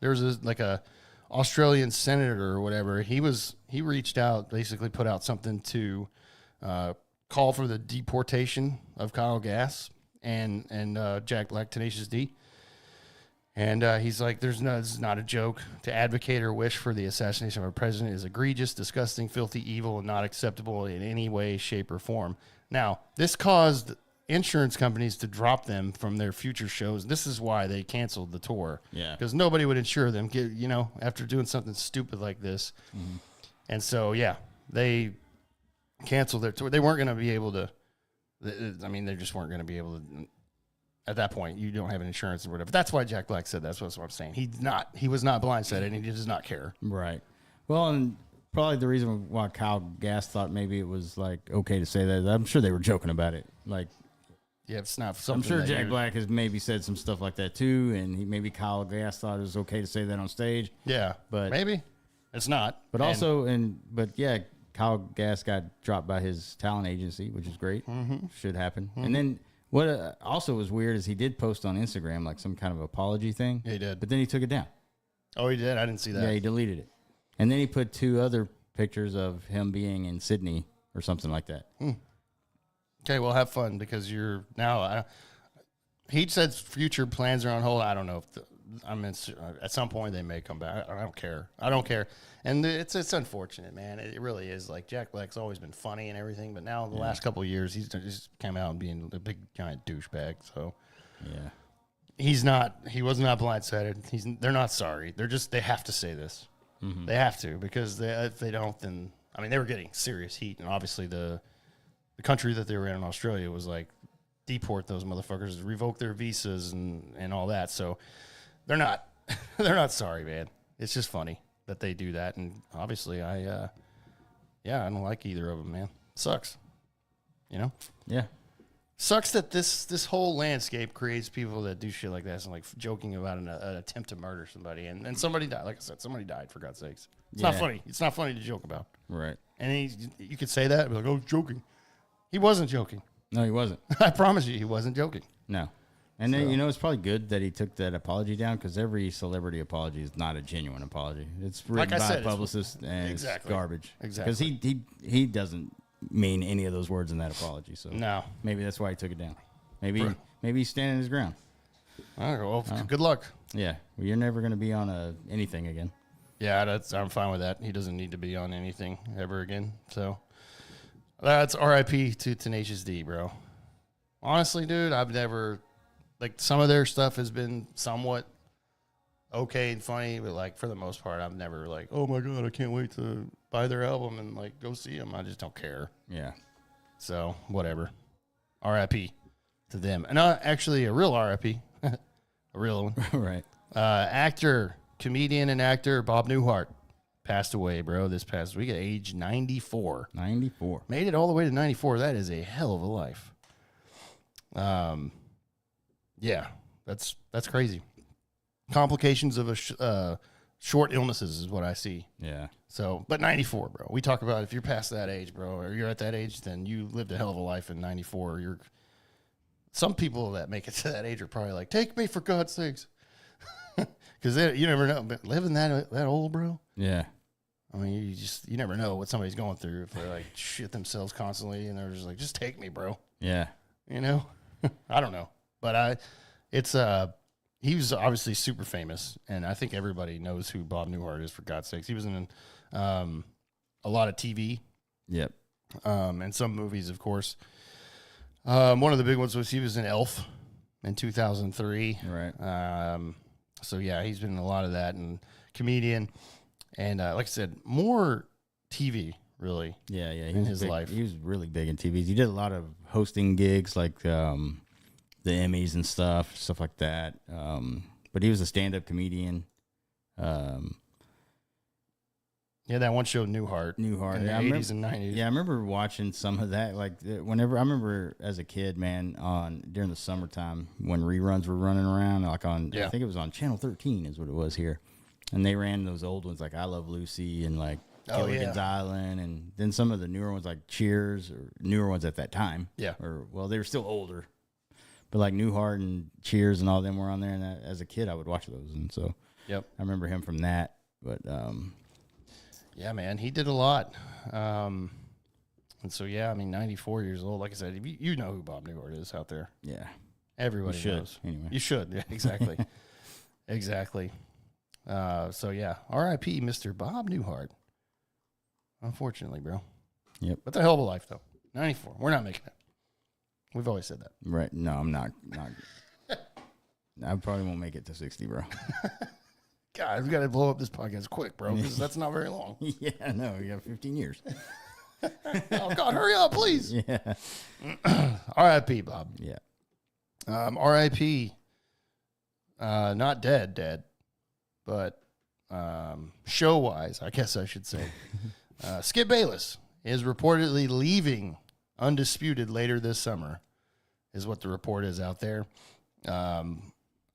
there was a Australian senator or whatever. He reached out, basically put out something to call for the deportation of Kyle Gass and Jack Black, Tenacious D. And he's like, this is not a joke. To advocate or wish for the assassination of our president is egregious, disgusting, filthy, evil, and not acceptable in any way, shape, or form. Now, this caused insurance companies to drop them from their future shows. This is why they canceled the tour. Yeah. Because nobody would insure them, after doing something stupid like this. And so, yeah, they canceled their tour. They weren't going to be able to I mean, they just weren't going to be able to. At that point, you don't have insurance or whatever. That's why Jack Black said that's what I'm saying. He was not blindsided, and he does not care. Right. Well, and probably the reason why Kyle Gass thought maybe it was like okay to say that. I'm sure they were joking about it. Like, yeah, it's not. I'm sure Jack Black has maybe said some stuff like that too, and maybe Kyle Gass thought it was okay to say that on stage. Yeah, but maybe it's not. But yeah, Kyle Gass got dropped by his talent agency, which is great. Mm-hmm. Should happen. Mm-hmm. And then what also was weird is he did post on Instagram like some kind of apology thing. Yeah, he did. But then he took it down. Oh, he did? I didn't see that. Yeah, he deleted it. And then he put 2 other pictures of him being in Sydney or something like that. Okay, well, have fun because you're now. He said future plans are on hold. I don't know if at some point they may come back. I don't care. I don't care. And it's unfortunate, man. It really is. Like Jack Black's always been funny and everything, but now the last couple of years he's just come out and being a big giant douchebag. So yeah, he's not. He was not blindsided. They're not sorry. They have to say this. Mm-hmm. They have to because if they don't, then I mean they were getting serious heat, and obviously the country that they were in Australia was like deport those motherfuckers, revoke their visas and all that. So they're not sorry, man. It's just funny that they do that, and obviously I don't like either of them, man. Sucks, you know. Yeah, sucks that this whole landscape creates people that do shit like that and like joking about an attempt to murder somebody, and somebody died. Like I said, somebody died for God's sakes. It's not funny. It's not funny to joke about. Right. And you could say that, be like, "Oh, joking." He wasn't joking. No, he wasn't. I promise you, he wasn't joking. No. And then, it's probably good that he took that apology down because every celebrity apology is not a genuine apology. It's written by a publicist and it's garbage. Exactly. Because he doesn't mean any of those words in that apology. So no. Maybe that's why he took it down. Maybe he's standing his ground. All right, well, good luck. Yeah. Well, you're never going to be on anything again. Yeah, I'm fine with that. He doesn't need to be on anything ever again. So that's RIP to Tenacious D, bro. Honestly, dude, I've never... Like, some of their stuff has been somewhat okay and funny, but, like, for the most part, I've never, like, oh, my God, I can't wait to buy their album and, like, go see them. I just don't care. Yeah. So, whatever. RIP to them. And actually, a real RIP. A real one. Right. Comedian and actor Bob Newhart passed away, bro, this past week at age 94. 94. Made it all the way to 94. That is a hell of a life. Yeah, that's crazy. Complications of short illnesses is what I see. Yeah. So, but 94, bro. We talk about if you're past that age, bro, or you're at that age, then you lived a hell of a life in 94. Some people that make it to that age are probably like, take me for God's sakes. Because you never know. But living that old, bro. Yeah. I mean, you never know what somebody's going through if they like shit themselves constantly and they're just like, just take me, bro. Yeah. You know? I don't know. But he was obviously super famous, and I think everybody knows who Bob Newhart is, for God's sakes. He was in a lot of TV. Yep. And some movies, of course. One of the big ones was he was in Elf in 2003. Right. So, yeah, he's been in a lot of that, and comedian. And like I said, more TV, really. Yeah. In his life. He was really big in TV. He did a lot of hosting gigs, like the Emmys and stuff like that. But he was a stand-up comedian. Yeah, that one show, Newhart. In the 80s and 90s. Yeah, I remember watching some of that. Like, whenever I remember as a kid, man, during the summertime when reruns were running around, like I think it was on Channel 13 is what it was here. And they ran those old ones like I Love Lucy and like Gilligan's Island, and then some of the newer ones like Cheers, or newer ones at that time. Yeah. They were still older. But like Newhart and Cheers and all them were on there, and as a kid I would watch those, and so yep, I remember him from that. But yeah, man, he did a lot, and so yeah, I mean, 94 years old. Like I said, you know who Bob Newhart is out there. Yeah, everybody knows. Anyway, you should. Yeah, exactly, exactly. So yeah, R.I.P. Mr. Bob Newhart. Unfortunately, bro. Yep. But a hell of a life though. 94. We're not making it. We've always said that. Right. No, I'm not. I probably won't make it to 60, bro. God, we got to blow up this podcast quick, bro, because that's not very long. Yeah, I know. You got 15 years. Oh, God, hurry up, please. Yeah. R.I.P., Bob. Yeah. R.I.P., not dead, but show-wise, I guess I should say. Skip Bayless is reportedly leaving Undisputed later this summer, is what the report is out there.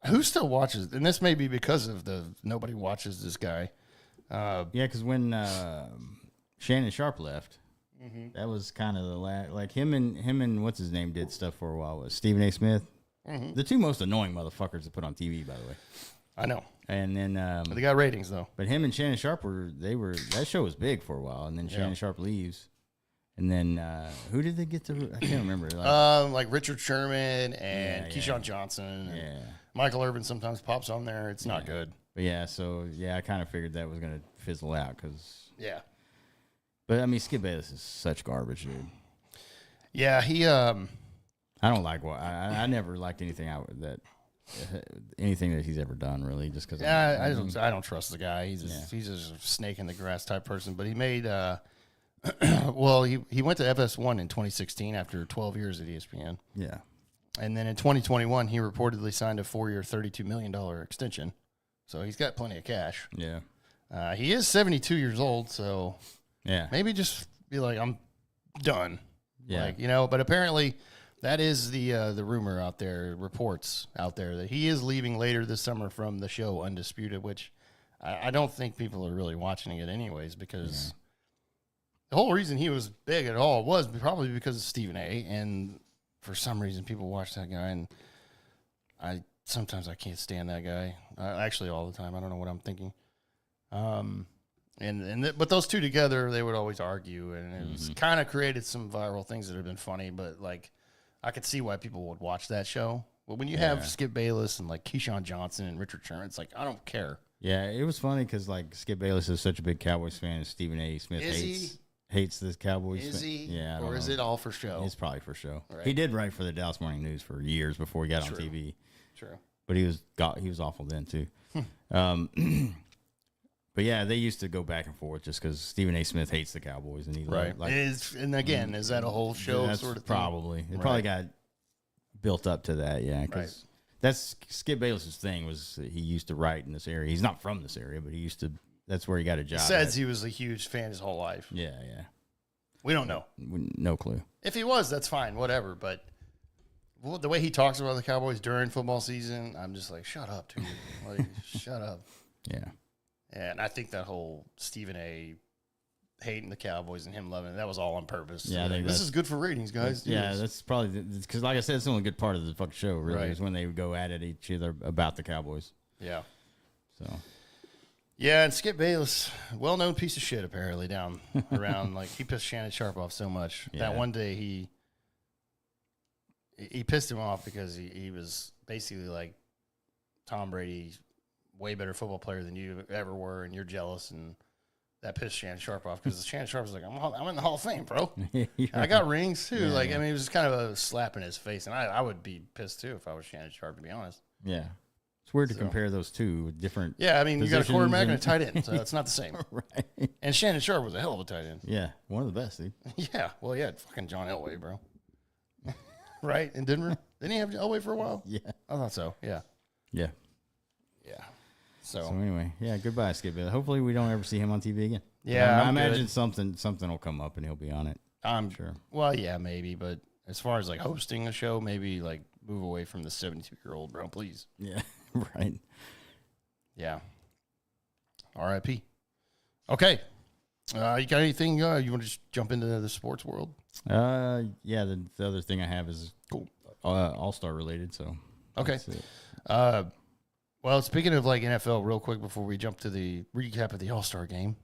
Who still watches? And this may be because of nobody watches this guy. Yeah, because when Shannon Sharp left, that was kind of the last. Like him and what's his name did stuff for a while. Was Stephen A. Smith, the two most annoying motherfuckers to put on TV, by the way. I know. And then But they got ratings though. But him and Shannon Sharp that show was big for a while, and then Shannon Sharp leaves. And then who did they get to? I can't remember. Like Richard Sherman and Keyshawn Johnson. And Michael Irvin sometimes pops on there. It's not good. But I kind of figured that was going to fizzle out because. Yeah. But I mean, Skip Bayless is such garbage, dude. Yeah, he. I don't like what I never liked anything anything that he's ever done, really, just because. Yeah, I don't trust the guy. He's just a snake in the grass type person. But he made. Well, he went to FS1 in 2016 after 12 years at ESPN. Yeah. And then in 2021, he reportedly signed a 4-year, $32 million extension. So he's got plenty of cash. Yeah. He is 72 years old, so maybe just be like, I'm done. Yeah. Like, but apparently that is the rumor out there, reports out there that he is leaving later this summer from the show Undisputed, which I don't think people are really watching it anyways because the whole reason he was big at all was probably because of Stephen A. And for some reason, people watch that guy, and sometimes I can't stand that guy. Actually, all the time. I don't know what I'm thinking. But those two together, they would always argue, and it was kind of created some viral things that have been funny. But like, I could see why people would watch that show. But when you have Skip Bayless and like Keyshawn Johnson and Richard Sherman, it's like I don't care. Yeah, it was funny because like Skip Bayless is such a big Cowboys fan, and Stephen A. Smith hates this Cowboys. Is he? Yeah, or is it all for show? It's probably for show. Right. He did write for the Dallas Morning News for years before he got on TV. True. But he was awful then too. But yeah, they used to go back and forth just because Stephen A. Smith hates the Cowboys, and he and again, is that a whole show sort of thing? Probably. It probably got built up to that. Yeah, because that's Skip Bayless's thing. Was he used to write in this area? He's not from this area, but he used to. That's where he got a job. He says he was a huge fan his whole life. Yeah. We don't know. No clue. If he was, that's fine, whatever. But the way he talks about the Cowboys during football season, I'm just like, shut up, dude. Like, shut up. Yeah. And I think that whole Stephen A. hating the Cowboys and him loving it, that was all on purpose. Yeah, like, this is good for ratings, guys. That's probably because, like I said, it's the only good part of the fucking show, really, is when they would go at each other about the Cowboys. Yeah. So. Yeah, and Skip Bayless, well-known piece of shit, apparently, down around. Like, he pissed Shannon Sharp off so much. That one day he pissed him off because he was basically like, Tom Brady, way better football player than you ever were, and you're jealous, and that pissed Shannon Sharp off because Shannon Sharp was like, I'm in the Hall of Fame, bro. I got rings, too. I mean, it was kind of a slap in his face, and I would be pissed, too, if I was Shannon Sharp, to be honest. Yeah. It's weird to compare those two different. Yeah, I mean, you got a quarterback and a tight end, so it's not the same. Right. And Shannon Sharp was a hell of a tight end. Yeah, one of the best, dude. Yeah, well, yeah, fucking John Elway, bro. Right, in Denver? Didn't he have Elway for a while? Yeah. I thought so, yeah. Yeah. Yeah. So anyway, goodbye, Skip Bayless. Hopefully we don't ever see him on TV again. Yeah, I imagine something will come up and he'll be on it. I'm sure. Well, yeah, maybe, but as far as like hosting a show, maybe like move away from the 72-year-old, bro, please. Yeah, right. Yeah. R.I.P. Okay. You got anything? You want to just jump into the sports world? Yeah. The other thing I have is cool. All-Star related. So okay. Well, speaking of like NFL, real quick before we jump to the recap of the All-Star game,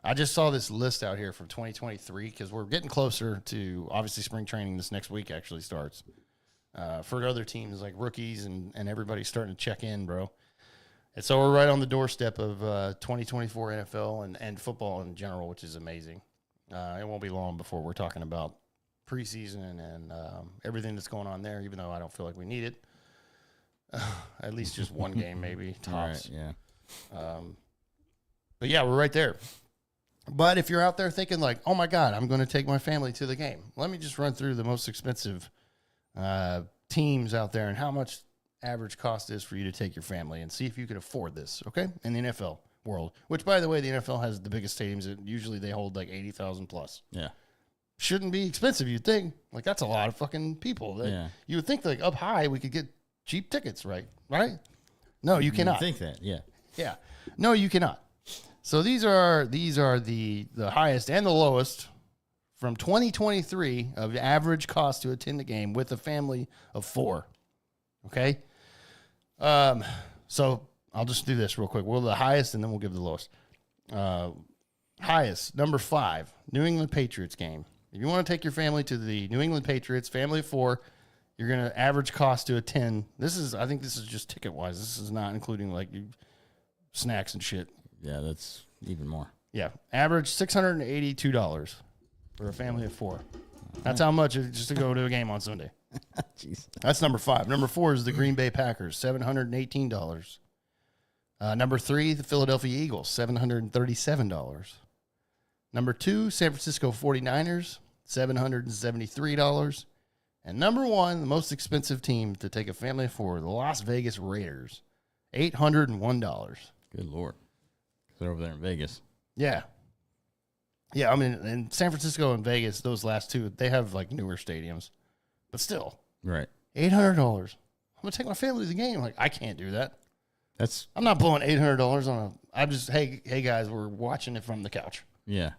I just saw this list out here from 2023 because we're getting closer to obviously spring training. This next week actually starts for other teams like rookies and everybody's starting to check in, bro. And so we're right on the doorstep of 2024 NFL and football in general, which is amazing. It won't be long before we're talking about preseason and everything that's going on there, even though I don't feel like we need it. At least just one game, maybe, tops. Right, yeah. But yeah, we're right there. But if you're out there thinking like, oh my God, I'm going to take my family to the game, let me just run through the most expensive teams out there and how much average cost is for you to take your family and see if you can afford this, okay? In the NFL world, which, by the way, the NFL has the biggest stadiums. Usually they hold like 80,000 plus. Yeah. Shouldn't be expensive, you'd think. Like, that's a lot of fucking people. You would think like up high we could get cheap tickets, right? No, you cannot. Think that, yeah. Yeah. No, you cannot. So these are the highest and the lowest from 2023 of average cost to attend the game with a family of 4. Okay? So I'll just do this real quick. We'll do the highest and then we'll give the lowest. Highest, number 5, New England Patriots game. If you want to take your family to the New England Patriots, family of 4, you're going to average cost to attend. I think this is just ticket wise. This is not including like snacks and shit. Yeah, that's even more. Yeah. Average $682 for a family of 4. That's how much just to go to a game on Sunday. Jeez. That's number 5. Number 4 is the Green Bay Packers, $718. Number 3, the Philadelphia Eagles, $737. Number 2, San Francisco 49ers, $773. And number 1, the most expensive team to take a family of 4, the Las Vegas Raiders, $801. Good Lord. They're over there in Vegas. Yeah. Yeah, I mean, in San Francisco and Vegas, those last two, they have like newer stadiums. But still, Right. $800. I'm going to take my family to the game. Like, I can't do that. That's, I'm not blowing $800 on I'm just, hey guys, we're watching it from the couch. yeah.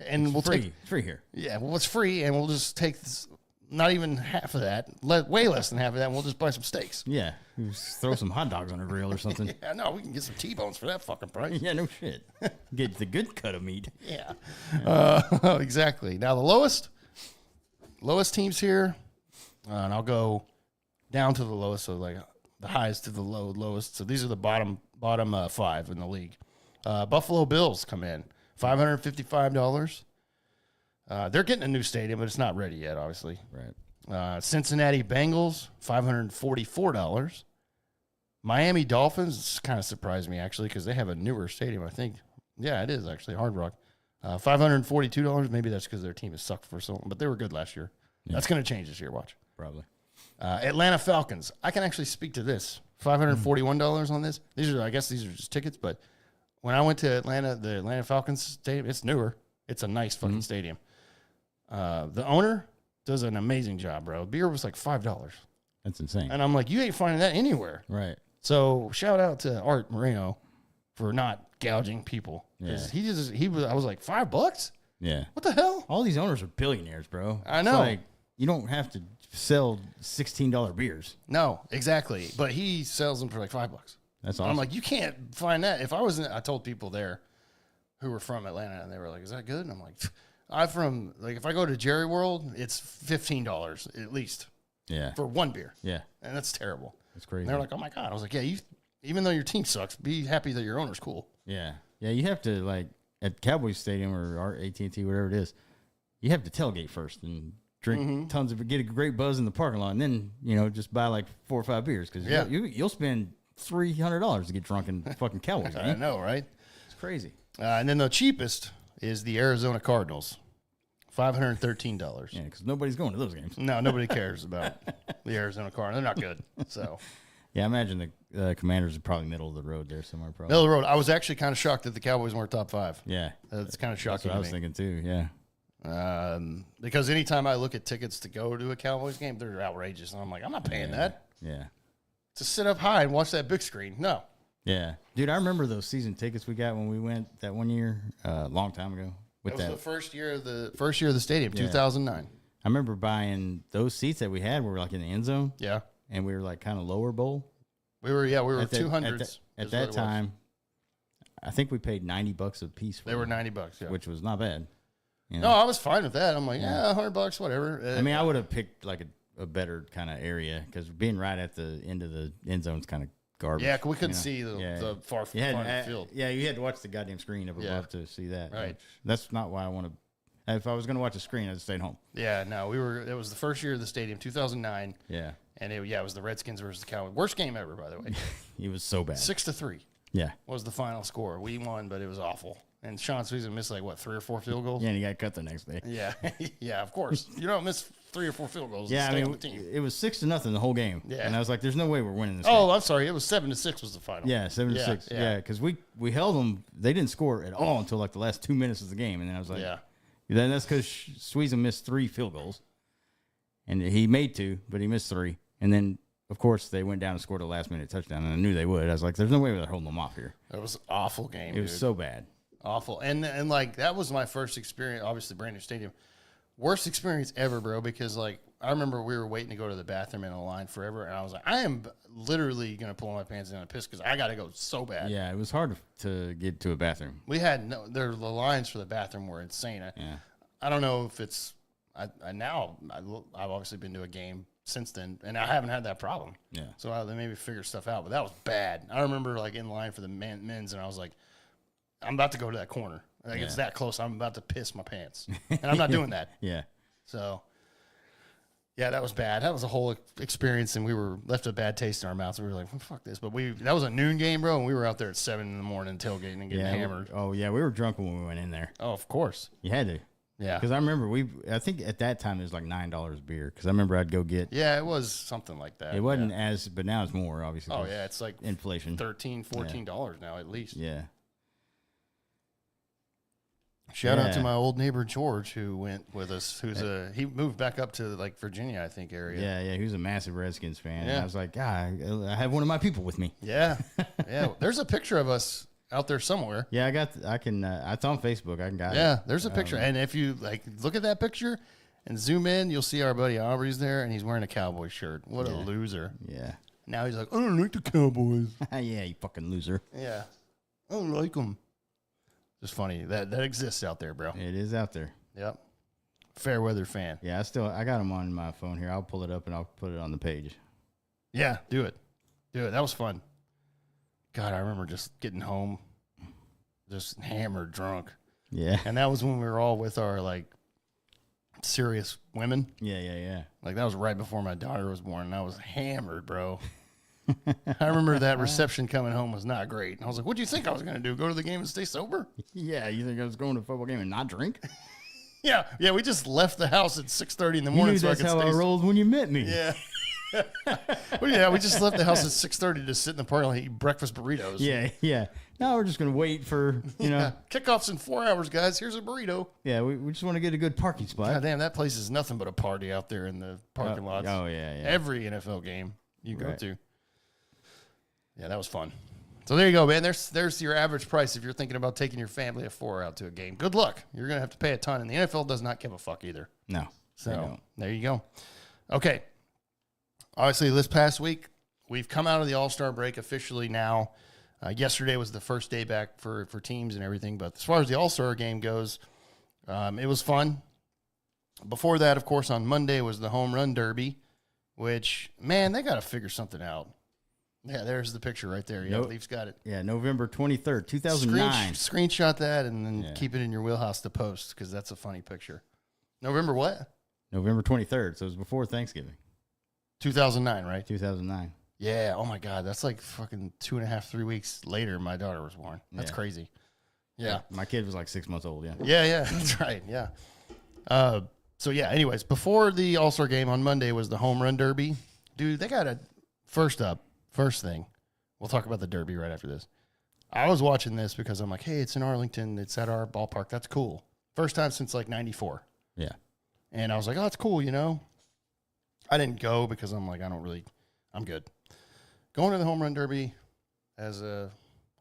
And we'll free. take, It's free here. yeah, well, it's free, and we'll just take this, not even half of that, way less than half of that, and we'll just buy some steaks. Yeah. You just throw some hot dogs on a grill or something. Yeah, no, we can get some T-bones for that fucking price. Yeah, no shit. Get the good cut of meat. Yeah. Exactly. Now, the lowest teams here, and I'll go down to the lowest, so like the highest to the lowest. So these are the bottom 5 in the league. Buffalo Bills come in, $555. They're getting a new stadium, but it's not ready yet, obviously. Right. Cincinnati Bengals, $544. Miami Dolphins kind of surprised me, actually, because they have a newer stadium, I think. Yeah, it is, actually, Hard Rock. $542. Maybe that's because their team has sucked for so long, but they were good last year. Yeah. That's going to change this year, watch. Probably. Atlanta Falcons. I can actually speak to this. $541 on this. These are just tickets, but when I went to Atlanta, the Atlanta Falcons stadium, it's newer. It's a nice fucking stadium. The owner does an amazing job, bro. Beer was like $5. That's insane. And I'm like, you ain't finding that anywhere. Right. So shout out to Art Moreno for not gouging people. Yeah. I was like, $5? Yeah. What the hell? All these owners are billionaires, bro. I know. It's like, you don't have to sell $16 beers. No, exactly. But he sells them for like $5. That's awesome. I'm like, you can't find that. I told people there who were from Atlanta, and they were like, is that good? And I'm like, if I go to Jerry World, it's $15 at least. Yeah. For one beer. Yeah. And that's terrible. That's crazy. And they're like, oh my God. I was like, yeah, even though your team sucks, be happy that your owner's cool. Yeah. Yeah, you have to, like, at Cowboys Stadium or our AT&T, whatever it is, you have to tailgate first and drink tons of it, get a great buzz in the parking lot, and then, just buy like 4 or 5 beers because you'll spend $300 to get drunk in fucking Cowboys. I know, right? It's crazy. And then the cheapest is the Arizona Cardinals, $513. Yeah, because nobody's going to those games. No, nobody cares about the Arizona Cardinals. They're not good. So, yeah, I imagine the Commanders are probably middle of the road there somewhere. Probably middle of the road. I was actually kind of shocked that the Cowboys weren't top 5. Yeah, that's kind of shocking. That's what I was thinking too. Yeah. Because anytime I look at tickets to go to a Cowboys game, they're outrageous, and I'm like, I'm not paying that. Yeah. To sit up high and watch that big screen, no. Yeah, dude, I remember those season tickets we got when we went that one year, a long time ago. It was the first year of the stadium, 2009. I remember buying those seats that we had. We were like in the end zone. Yeah, and we were like kind of lower bow. We were 200s at that time. I think we paid $90 a piece. They were $90, yeah, which was not bad. No, I was fine with that. I'm like, $100, whatever. I mean, I would have picked like a better kind of area because being right at the end of the end zone is kind of garbage. Yeah, we couldn't see the far front of the field. Yeah, you had to watch the goddamn screen up above to see that. Right. That's not why I want to. If I was going to watch a screen, I'd stayed home. Yeah, no, it was the first year of the stadium, 2009. Yeah. And it was the Redskins versus the Cowboys. Worst game ever, by the way. It was so bad. 6-3. Yeah. Was the final score. We won, but it was awful. And Sean Sweezen missed like, what, 3 or 4 field goals? Yeah, and he got cut the next day. Yeah. Yeah, of course. You don't miss 3 or 4 field goals. Yeah, to I stay mean, on the team. it was 6-0 the whole game. Yeah. And I was like, there's no way we're winning this Oh, game. I'm sorry. It was 7-6 was the final. Yeah, 7-6. Yeah, because we held them. They didn't score at all until like the last 2 minutes of the game. And then I was like, Yeah. Then that's because Sweezen missed 3 field goals. And he made 2, but he missed 3. And then, of course, they went down and scored a last-minute touchdown. And I knew they would. I was like, there's no way they're holding them off here. It was an awful game, It was so bad. Awful. And like, that was my first experience, obviously, Brandon Stadium. Worst experience ever, bro, because, like, I remember we were waiting to go to the bathroom in a line forever, and I was like, I am literally going to pull my pants down and piss because I got to go so bad. Yeah, it was hard to get to a bathroom. We had the lines for the bathroom were insane. I don't know if it's I've obviously been to a game since then, and I haven't had that problem. Yeah. So they maybe figure stuff out, but that was bad. I remember like in line for the men's, and I was like, I'm about to go to that corner. Like it's that close. I'm about to piss my pants, and I'm not doing that. Yeah. So. Yeah, that was bad. That was a whole experience, and we were left a bad taste in our mouths. We were like, well, "Fuck this!" But that was a noon game, bro, and we were out there at 7 in the morning tailgating and getting hammered. We were drunk when we went in there. Oh, of course. You had to. Yeah. Because I remember I think at that time it was like $9 a beer. Because I remember I'd go get. Yeah, it was something like that. It wasn't but now it's more, obviously. Oh, yeah, it's like inflation. $13, $14 now at least. Yeah. Shout out to my old neighbor George who went with us. He moved back up to like Virginia, I think, area. Yeah. He was a massive Redskins fan. Yeah. And I was like, I have one of my people with me. Yeah. Yeah. There's a picture of us out there somewhere. Yeah, it's on Facebook. I can got it. Yeah, there's a picture. And if you like look at that picture and zoom in, you'll see our buddy Aubrey's there and he's wearing a Cowboy shirt. What a loser. Yeah. Now he's like, I don't like the Cowboys. Yeah, you fucking loser. Yeah. I don't like them. Just funny. That exists out there, bro. It is out there. Yep. Fair weather fan. Yeah, I got them on my phone here. I'll pull it up and I'll put it on the page. Yeah, do it. That was fun. God, I remember just getting home, just hammered drunk. Yeah. And that was when we were all with our, like, serious women. Yeah. Like, that was right before my daughter was born, and I was hammered, bro. I remember that reception coming home was not great. And I was like, what do you think I was going to do? Go to the game and stay sober? Yeah, you think I was going to a football game and not drink? Yeah, we just left the house at 6:30 in the morning. That's how I rolled when you met me. Yeah. Well, yeah, we just left the house at 6:30 to sit in the parking lot and eat breakfast burritos. Yeah. Now we're just going to wait for, Kickoff's in 4 hours, guys. Here's a burrito. Yeah, we just want to get a good parking spot. God damn, that place is nothing but a party out there in the parking lots. Oh, yeah. Every NFL game you go to. Yeah, that was fun. So there you go, man. There's your average price if you're thinking about taking your family of 4 out to a game. Good luck. You're going to have to pay a ton, and the NFL does not give a fuck either. No. So there you go. Okay. Obviously, this past week, we've come out of the All-Star break officially now. Yesterday was the first day back for teams and everything, but as far as the All-Star game goes, it was fun. Before that, of course, on Monday was the Home Run Derby, which, man, they got to figure something out. Yeah, there's the picture right there. Yeah, Leafs got it. Yeah, November 23rd, 2009. Screenshot that and then keep it in your wheelhouse to post because that's a funny picture. November what? November 23rd, so it was before Thanksgiving. 2009, right? 2009. Yeah, oh my God. That's like fucking 2.5, 3 weeks later my daughter was born. That's crazy. Yeah. My kid was like 6 months old, Yeah, that's right, yeah. So, yeah, anyways, before the All-Star game on Monday was the Home Run Derby. Dude, they got First thing, we'll talk about the Derby right after this. I was watching this because I'm like, hey, it's in Arlington. It's at our ballpark. That's cool. First time since like 94. Yeah. And I was like, oh, that's cool, I didn't go because I'm like, I'm good. Going to the Home Run Derby as a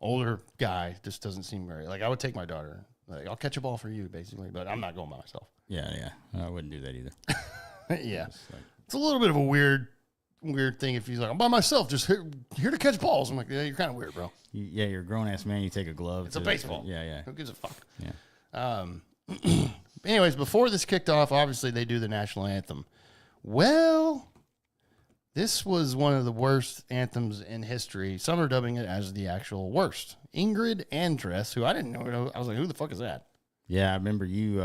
older guy just doesn't seem very, like I would take my daughter. Like, I'll catch a ball for you, basically, but I'm not going by myself. Yeah. I wouldn't do that either. Yeah. It's a little bit of a weird thing if he's like, I'm by myself, just here to catch balls. I'm like, yeah, you're kind of weird, bro. You're a grown-ass man. You take a glove. It's a baseball. Yeah. Who gives a fuck? Yeah. Anyways, before this kicked off, obviously they do the national anthem. Well, this was one of the worst anthems in history. Some are dubbing it as the actual worst. Ingrid Andress, who I didn't know. I was like, who the fuck is that? Yeah, I remember you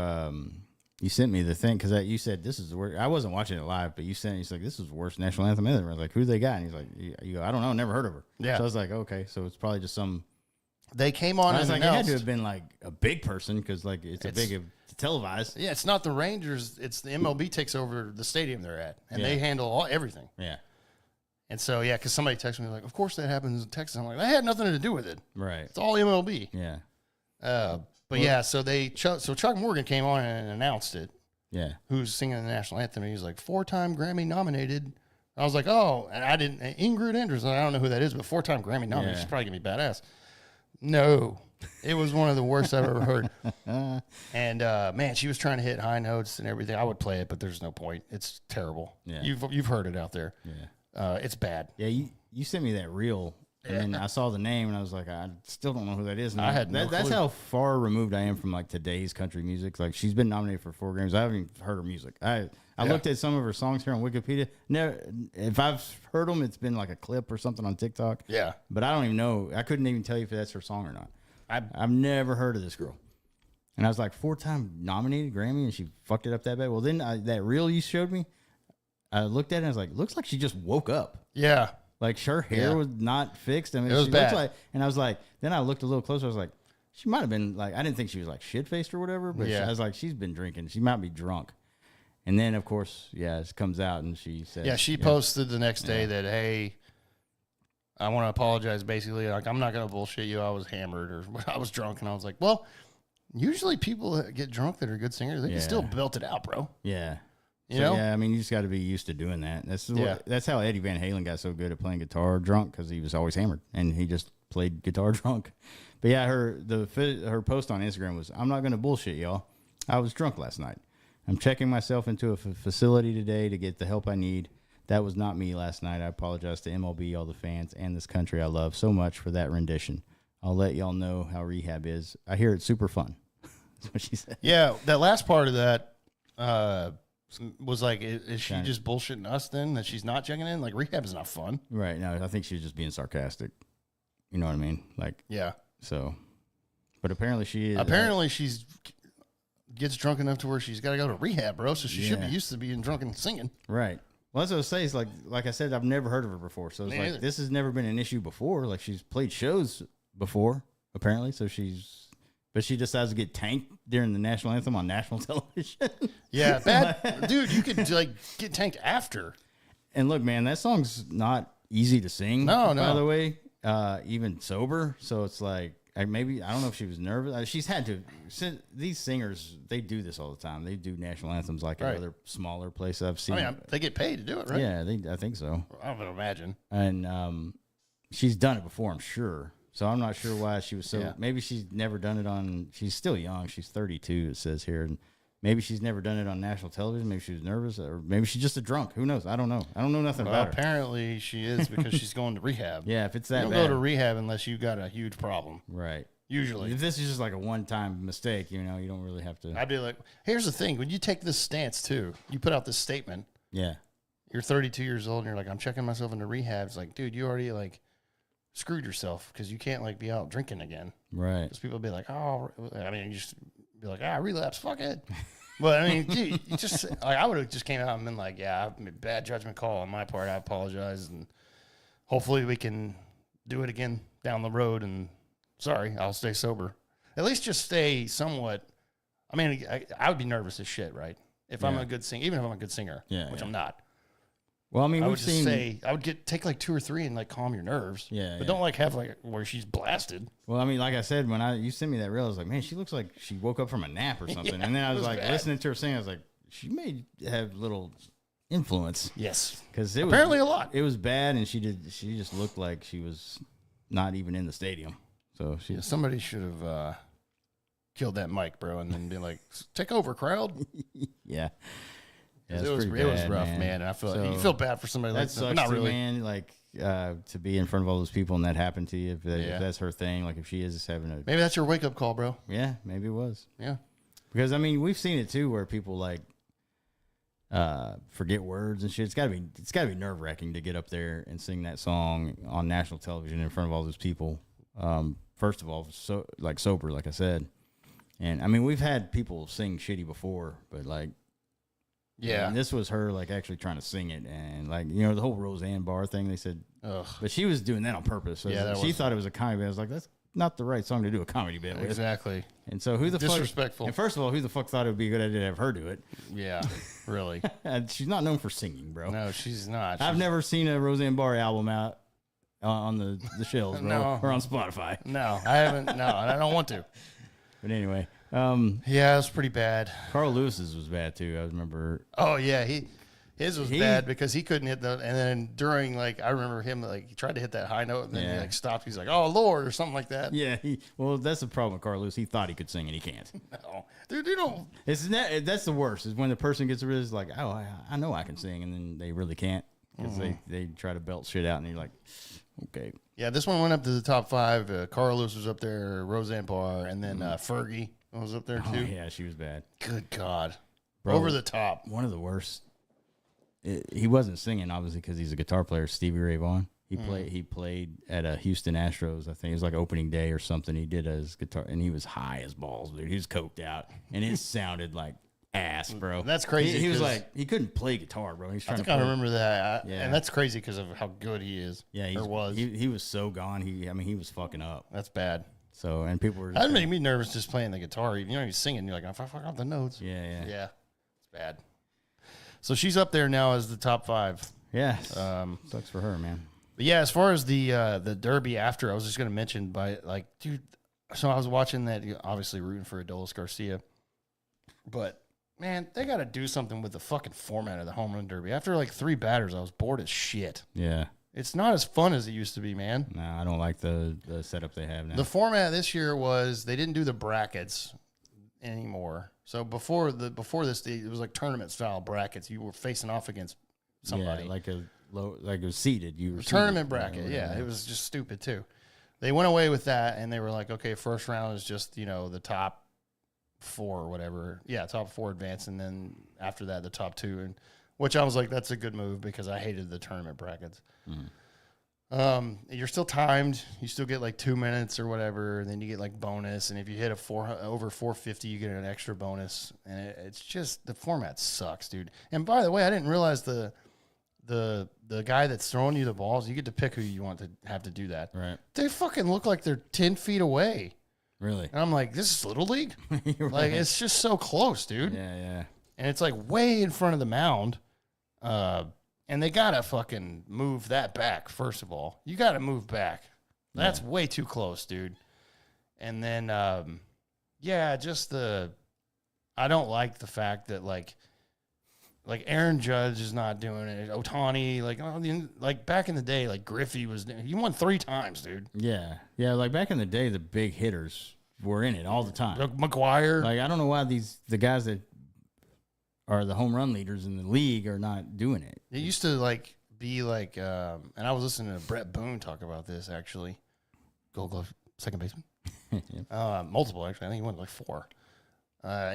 sent me the thing because you said this is the worst. I wasn't watching it live, but he's like, this is the worst national anthem ever. I was like, who they got? And he's like, you go, I don't know, never heard of her. Yeah. So I was like, okay, so it's probably just some They came on I was and like, it had announced. to have been like a big person because like it's a big televised. Yeah, it's not the Rangers. It's the MLB takes over the stadium they're at, and they handle everything. Yeah. And so, yeah, because somebody texted me like, of course that happens in Texas. I'm like, that had nothing to do with it. Right. It's all MLB. Yeah. But yeah, so Chuck Morgan came on and announced it. Yeah. Who's singing the national anthem? And he was like 4-time Grammy nominated. I was like, oh, and I didn't. Ingrid Anderson. I don't know who that is, but 4-time Grammy nominated. She's probably gonna be badass. No, it was one of the worst I've ever heard. And man, she was trying to hit high notes and everything. I would play it, but there's no point. It's terrible. Yeah. You've heard it out there. Yeah. It's bad. Yeah. You sent me that reel. And then I saw the name, and I was like, I still don't know who that is. And I had no That's clue. how far removed I am from like today's country music. Like she's been nominated for 4 Grammys. I haven't even heard her music. I looked at some of her songs here on Wikipedia. Never, if I've heard them, it's been like a clip or something on TikTok. Yeah, but I don't even know. I couldn't even tell you if that's her song or not. I've never heard of this girl. And I was like, 4-time nominated Grammy, and she fucked it up that bad. Well, then that reel you showed me, I looked at it and I was like, looks like she just woke up. Yeah. Like her hair was not fixed. I mean, it was she bad. looked like, and I was like, then I looked a little closer. I was like, she might have been like, I didn't think she was like shit faced or whatever, but I was like, she's been drinking. She might be drunk. And then of course, it comes out and she said, yeah, she posted the next day that, hey, I want to apologize. Basically, like, I'm not going to bullshit you. I was hammered or I was drunk. And I was like, well, usually people that get drunk that are good singers, they can still belt it out, bro. Yeah. You know? Yeah, I mean, you just got to be used to doing that. That's how Eddie Van Halen got so good at playing guitar drunk, because he was always hammered and he just played guitar drunk. But yeah, her post on Instagram was, I'm not going to bullshit y'all. I was drunk last night. I'm checking myself into a facility today to get the help I need. That was not me last night. I apologize to MLB, all the fans, and this country I love so much for that rendition. I'll let y'all know how rehab is. I hear it's super fun. That's what she said. Yeah, that last part of that was like, is she just bullshitting us then that she's not checking in? Like, rehab is not fun. Right. No, I think she was just being sarcastic. You know what I mean? Like, yeah. So, but apparently she is. Apparently she's gets drunk enough to where she's got to go to rehab, bro. So she should be used to being drunk and singing. Right. Well, that's what I was saying. Is like I said, I've never heard of her before. So it's Me like, neither. this has never been an issue before. Like, she's played shows before, apparently. So but she decides to get tanked during the national anthem on national television. Yeah, bad. Dude, you could like get tanked after. And look, man, that song's not easy to sing. No. By the way, even sober. So it's like, maybe, I don't know if she was nervous. She's had to. These singers, they do this all the time. They do national anthems like at other smaller places I've seen. I mean, they get paid to do it, right? Yeah, I think so. I don't imagine. And she's done it before, I'm sure. So I'm not sure why she was so. Yeah. Maybe she's never done it on. She's still young. She's 32. It says here, and maybe she's never done it on national television. Maybe she was nervous, or maybe she's just a drunk. Who knows? I don't know. I don't know nothing about her. Apparently, she is, because she's going to rehab. Yeah, if it's that you don't go to rehab unless you got a huge problem. Right. Usually, if this is just like a one-time mistake, you don't really have to. I'd be like, here's the thing: when you take this stance too, you put out this statement. Yeah. You're 32 years old, and you're like, I'm checking myself into rehab. It's like, dude, you already like screwed yourself, because you can't like be out drinking again. Right. Because people be like, oh, I mean, you just be like, relapse, fuck it. But I mean, dude, you just like, I would have just came out and been like, yeah, I made a bad judgment call on my part. I apologize, and hopefully we can do it again down the road. And sorry, I'll stay sober. At least just stay somewhat. I mean, I would be nervous as shit, right? If I'm a good singer, even if I'm a good singer, which I'm not. Well, I mean, I would just say I would take like 2 or 3 and like calm your nerves. Yeah, but don't like have like where she's blasted. Well, I mean, like I said, when you sent me that reel, I was like, man, she looks like she woke up from a nap or something. And then I was like, listening to her sing, I was like, she may have little influence. Yes, because it apparently a lot. It was bad, and she just looked like she was not even in the stadium. So somebody should have killed that mic, bro, and then be like, take over, crowd. Yeah. Yeah, it was rough, man. I feel you feel bad for somebody like that. Sucks, Not really, man. Like to be in front of all those people and that happened to you. If that's her thing, like if she is just having maybe that's your wake up call, bro. Yeah, maybe it was. Yeah, because I mean, we've seen it too, where people like forget words and shit. It's gotta be nerve wracking to get up there and sing that song on national television in front of all those people. First of all, so like sober, like I said, and I mean, we've had people sing shitty before, but like. Yeah, and this was her like actually trying to sing it, and like the whole Roseanne Barr thing. They said, but she was doing that on purpose. So she thought it was a comedy. I was like, not the right song to do a comedy bit with. Exactly. And so who the Disrespectful. fuck? And first of all, who the fuck thought it would be a good idea to have her do it? Yeah, really. And she's not known for singing, bro. No, she's not. I've never seen a Roseanne Barr album out on the shelves, bro, No. or on Spotify. No, I haven't. No, and I don't want to. But anyway, Yeah, it was pretty bad. Carl Lewis's was bad too. I remember. Oh yeah, his was bad because he couldn't hit the. And then during I remember him he tried to hit that high note and then he stopped. He's like, "Oh Lord," or something like that. Yeah, well, that's the problem with Carl Lewis. He thought he could sing and he can't. No, dude, you don't. That's the worst. Is when the person gets really like, "Oh, I know I can sing," and then they really can't because they try to belt shit out, and you're like, okay. Yeah, this one went up to the top 5. Carl Lewis was up there, Roseanne Barr, and then Fergie was up there too. Oh, yeah, she was bad. Good God, Bro, over the top. One of the worst. He wasn't singing obviously because he's a guitar player. Stevie Ray Vaughan. He played at a Houston Astros. I think it was like opening day or something. He did his guitar, and he was high as balls, dude. He was coked out, and it sounded like ass, bro. That's crazy. He was like he couldn't play guitar, bro. He's I trying think to. I remember that. Yeah. And that's crazy because of how good he is. Yeah, or was. He was so gone. He was fucking up. That's bad. So and people were. That made me nervous just playing the guitar. You know, you're singing. You're like, if I fuck up the notes. Yeah. Yeah, it's bad. So she's up there now as the top 5. Yeah. Sucks for her, man. But yeah, as far as the Derby after, I was just going to mention dude. So I was watching that, obviously rooting for Adolis Garcia, but man, they got to do something with the fucking format of the home run derby. After 3 batters, I was bored as shit. Yeah. It's not as fun as it used to be, man. No, I don't like the setup they have now. The format this year was they didn't do the brackets anymore. So before this, it was like tournament style brackets. You were facing off against somebody. Yeah, like it was seated. You were Tournament seated, bracket. Yeah, it was just stupid too. They went away with that, and they were like, okay, first round is just the top 4 or whatever. Yeah, top 4 advance, and then after that, the top 2. And which I was like, that's a good move because I hated the tournament brackets. You're still timed. You still get 2 minutes or whatever, and then you get bonus. And if you hit over 450, you get an extra bonus. And it's just the format sucks, dude. And by the way, I didn't realize the guy that's throwing you the balls, you get to pick who you want to have to do that. Right. They fucking look like they're 10 feet away. Really? And I'm like, this is Little League? Right. It's just so close, dude. Yeah. And it's way in front of the mound. And they got to fucking move that back, first of all. You got to move back. That's way too close, dude. And then, I don't like the fact that, Aaron Judge is not doing it. Otani, back in the day, Griffey he won 3 times, dude. Yeah. Back in the day, the big hitters were in it all the time. McGuire. I don't know why the guys that are the home run leaders in the league are not doing it. It used to be and I was listening to Brett Boone talk about this actually. Gold Glove second baseman. Multiple actually. I think he won 4.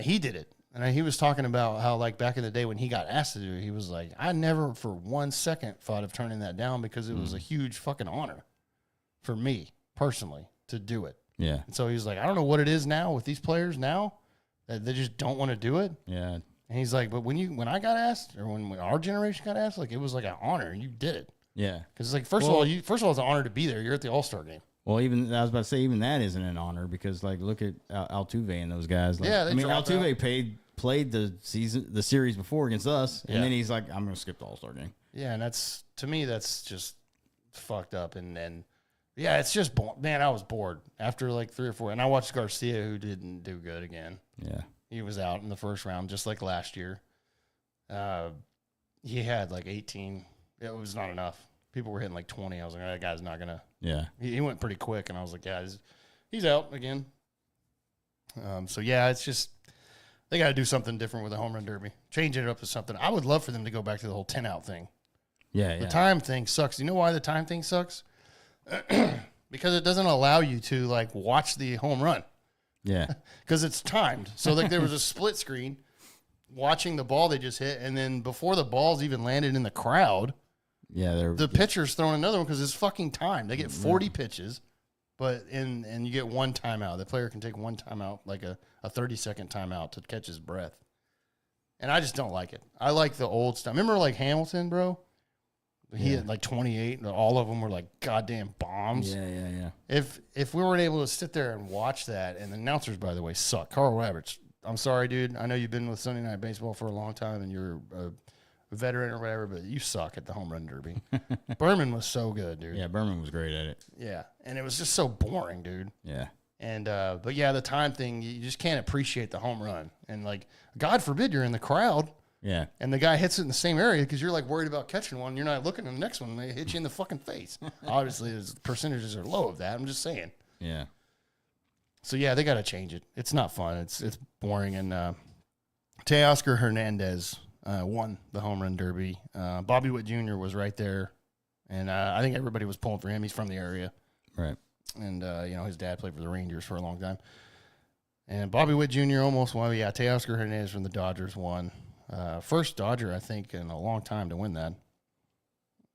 He did it. And he was talking about how back in the day when he got asked to do it, he was like, I never for 1 second thought of turning that down because it was a huge fucking honor for me personally to do it. Yeah. And so he was like, I don't know what it is now with these players now that they just don't want to do it. Yeah. And he's like, but when I got asked, or when our generation got asked, it was an honor, and you did it. Yeah. Because first of all, it's an honor to be there. You're at the All-Star game. Well, I was about to say, even that isn't an honor because, look at Altuve and those guys. Altuve played the series before against us, and then he's like, I'm going to skip the All-Star game. Yeah, and to me, that's just fucked up. And it's just, man, I was bored after 3 or 4. And I watched Garcia, who didn't do good again. Yeah. He was out in the first round, just like last year. He had 18. It was not enough. People were hitting 20. I was like, that guy's not going to. Yeah. He went pretty quick, and I was like, yeah, he's out again. It's just, they got to do something different with the home run derby. Change it up to something. I would love for them to go back to the whole 10-out thing. Yeah, The time thing sucks. You know why the time thing sucks? Because it doesn't allow you to, watch the home run. Yeah. Because it's timed. So there was a split screen watching the ball they just hit, and then before the balls even landed in the crowd, the pitcher's throwing another one because it's fucking timed. They get 40 pitches, and you get 1 timeout. The player can take 1 timeout, a 30-second timeout to catch his breath. And I just don't like it. I like the old stuff. Remember Hamilton, bro? He had like 28, and all of them were like goddamn bombs. Yeah. If we weren't able to sit there and watch that, and the announcers, by the way, suck. Carl Roberts, I'm sorry, dude. I know you've been with Sunday Night Baseball for a long time, and you're a veteran or whatever, but you suck at the home run derby. Berman was so good, dude. Yeah, Berman was great at it. Yeah, and it was just so boring, dude. Yeah. And but yeah, the time thing, you just can't appreciate the home run. And like, God forbid you're in the crowd. Yeah. And the guy hits it in the same area because you're like worried about catching one. You're not looking at the next one. And they hit you in the fucking face. Obviously, the percentages are low of that. I'm just saying. Yeah. So yeah, they got to change it. It's not fun. It's boring. And Teoscar Hernandez won the home run derby. Bobby Witt Jr. was right there, and I think everybody was pulling for him. He's from the area, Right. and his dad played for the Rangers for a long time. And Bobby Witt Jr. almost won. Yeah, Teoscar Hernandez from the Dodgers won. First Dodger, I think, in a long time to win that.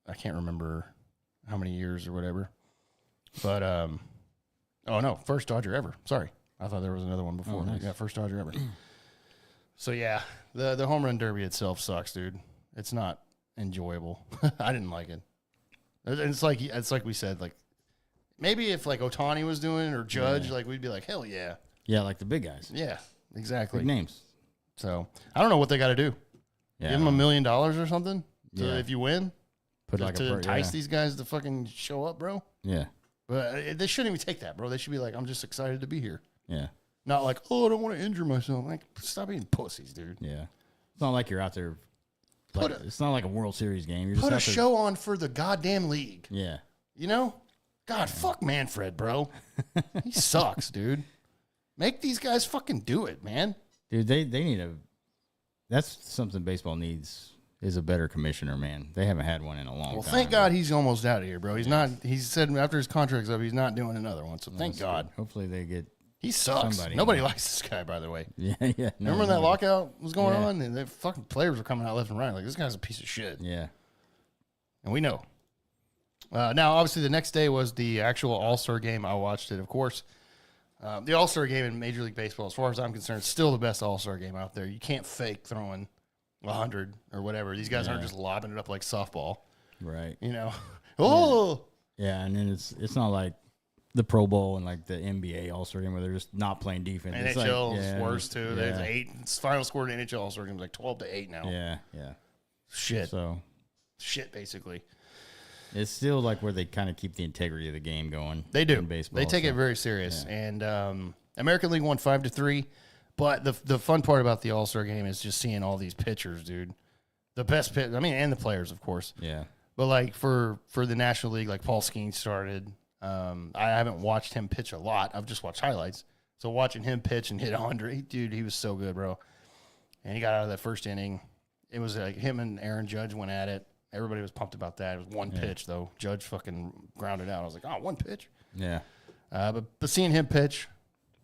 I can't remember how many years or whatever. But, oh, no, first Dodger ever. Sorry. I thought there was another one before. Oh, nice. Yeah, first Dodger ever. So, yeah, the home run derby itself sucks, dude. It's not enjoyable. I didn't like it. It's like we said, like, maybe if, like, Ohtani was doing it or Judge, like, we'd be like, hell yeah. Yeah, like the big guys. Yeah, exactly. Big names. So I don't know what they got to do. Yeah. Give them $1 million or something. So Yeah. if you win, Put to, like to a entice these guys to fucking show up, bro. Yeah. But they shouldn't even take that, bro. They should be like, I'm just excited to be here. Yeah. Not like, oh, I don't want to injure myself. Like, stop being pussies, dude. Yeah. It's not like you're out there. Put Like, it's not like a World Series game. You're just Put a out there. show on for the goddamn league. Yeah. You know? God, fuck Manfred, bro. He sucks, dude. Make these guys fucking do it, man. Dude, they need a. That's something baseball needs is a better commissioner, man. They haven't had one in a long time. Well, thank God he's almost out of here, bro. He's not. He said after his contract's up, he's not doing another one. So thank God. Good. Hopefully they get. He sucks. Somebody. Nobody likes this guy, by the way. Yeah, yeah. No, Remember when that no. lockout was going Yeah. on, and the fucking players were coming out left and right. Like, this guy's a piece of shit, Yeah. and we know. Now, obviously, the next day was the actual All-Star game. I watched it, of course. The All-Star game in Major League Baseball, as far as I'm concerned, is still the best All-Star game out there. You can't fake throwing 100 or whatever. These guys aren't just lobbing it up like softball. Right. You know? Oh! Yeah, and then it's not like the Pro Bowl and like the NBA All-Star game where they're just not playing defense. It's like, NHL is worse, too. Yeah. There's 8. It's final score in the NHL All-Star game is like 12-8 now. Yeah. Shit. So Shit, basically. it's still like where they kind of keep the integrity of the game going. They do. In baseball. They take it very serious. And American League won 5-3. But the fun part about the All-Star game is just seeing all these pitchers, dude. The best pitch. I mean, and the players, of course. Yeah. But like for the National League, like Paul Skeens started. I haven't watched him pitch a lot. I've just watched highlights. So watching him pitch and hit 100, dude, he was so good, bro. And he got out of that first inning. It was like him and Aaron Judge went at it. Everybody was pumped about that. It was one pitch, though. Judge fucking grounded out. I was like, oh, one pitch? Yeah. But seeing him pitch,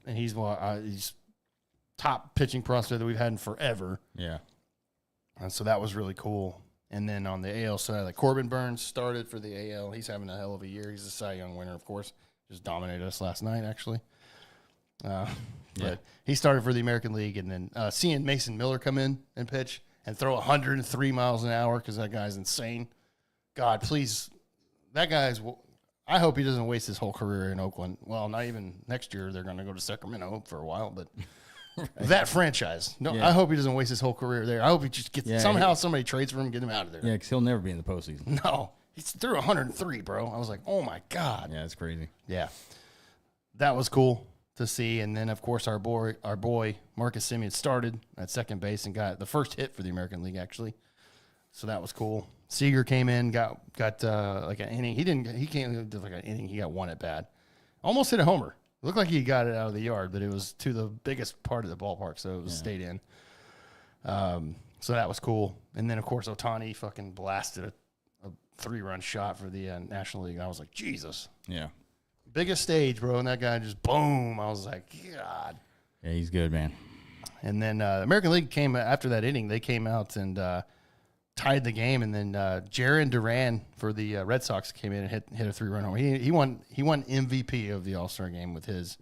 and he's top pitching prospect that we've had in forever. Yeah. And so that was really cool. And then on the AL side, like Corbin Burns started for the AL. He's having a hell of a year. He's a Cy Young winner, of course. Just dominated us last night, actually. But he started for the American League. And then seeing Mason Miller come in and pitch and throw 103 miles an hour because that guy's insane. God, please. That guy's – I hope he doesn't waste his whole career in Oakland. Well, not even next year. They're going to go to Sacramento for a while, but – that franchise. No, Yeah. I hope he doesn't waste his whole career there. I hope he just gets somehow somebody trades for him, get him out of there. Yeah, because he'll never be in the postseason. No, he threw 103, bro. I was like, oh my God. Yeah, it's crazy. Yeah, that was cool to see. And then of course our boy Marcus Semien started at second base and got the first hit for the American League actually. So that was cool. Seager came in, got like an inning. He came like an inning. He got one at bat. Almost hit a homer. Looked like he got it out of the yard, but it was to the biggest part of the ballpark, so it was stayed in. So that was cool. And then, of course, Ohtani fucking blasted a 3-run shot for the National League. I was like, Jesus. Yeah. Biggest stage, bro, and that guy just boom. I was like, God. Yeah, he's good, man. And then American League came after that inning. They came out and tied the game, and then Jarren Duran for the Red Sox came in and hit a 3-run home. He won MVP of the All-Star game with his.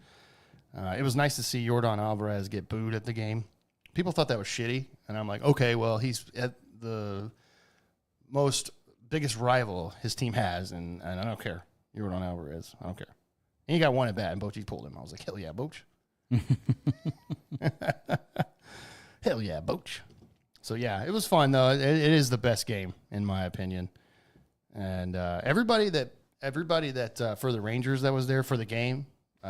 It was nice to see Yordan Alvarez get booed at the game. People thought that was shitty, and I'm like, okay, well, he's at the most biggest rival his team has, and I don't care. Yordan Alvarez. I don't care. And he got one at bat, and Bochy pulled him. I was like, hell yeah, Boch. Hell yeah, Boch. So, yeah, it was fun, though. It is the best game, in my opinion. And everybody that for the Rangers that was there for the game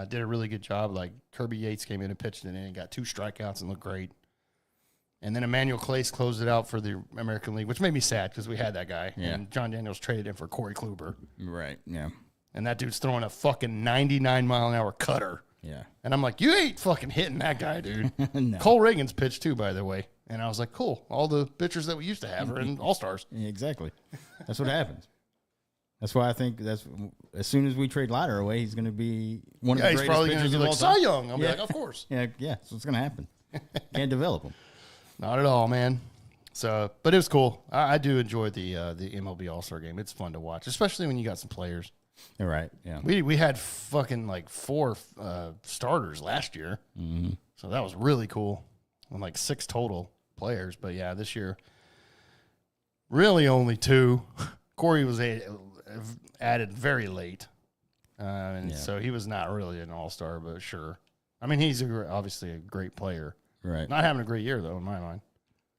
did a really good job. Like, Kirby Yates came in and pitched it in and got 2 strikeouts and looked great. And then Emmanuel Clace closed it out for the American League, which made me sad because we had that guy. Yeah. And John Daniels traded him for Corey Kluber. Right. Yeah. And that dude's throwing a fucking 99-mile-an-hour cutter. Yeah. And I'm like, you ain't fucking hitting that guy, dude. No. Cole Reagan's pitched too, by the way. And I was like, cool. All the pitchers that we used to have are in All-Stars. Yeah, exactly. That's what happens. That's why I think that's as soon as we trade Leiter away, he's going to be one of the He's greatest probably going to pitchers be of like, all Cy time. Young. I'll be Yeah. like, of course. Yeah, that's what's going to happen. Can't develop him. Not at all, man. So, but it was cool. I do enjoy the MLB All-Star game. It's fun to watch, especially when you got some players. You're right. Yeah. We had fucking like 4 starters last year. Mm-hmm. So that was really cool. And like 6 total players. But yeah, this year, really only 2. Corey was added very late. So he was not really an all-star, but sure. I mean, he's obviously a great player. Right. Not having a great year, though, in my mind.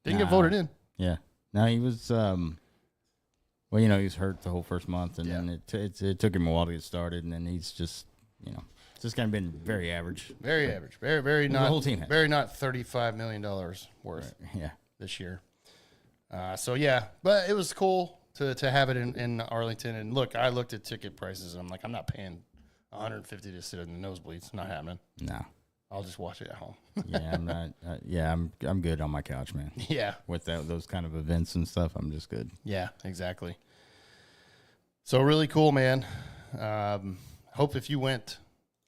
Didn't get voted in. Yeah. No, he was. Well, he was hurt the whole first month, and then it took him a while to get started, and then he's just, just kind of been very average. Very average. Very, very not. The whole team has. Very not $35 million worth Right. Yeah. this year. So yeah, but it was cool to have it in Arlington. And look, I looked at ticket prices, and I'm like, I'm not paying $150 to sit in the nosebleeds. Not happening. No. I'll just watch it at home. Yeah, I'm not. I'm good on my couch, man. Yeah. With those kind of events and stuff, I'm just good. Yeah, exactly. So really cool, man. Hope if you went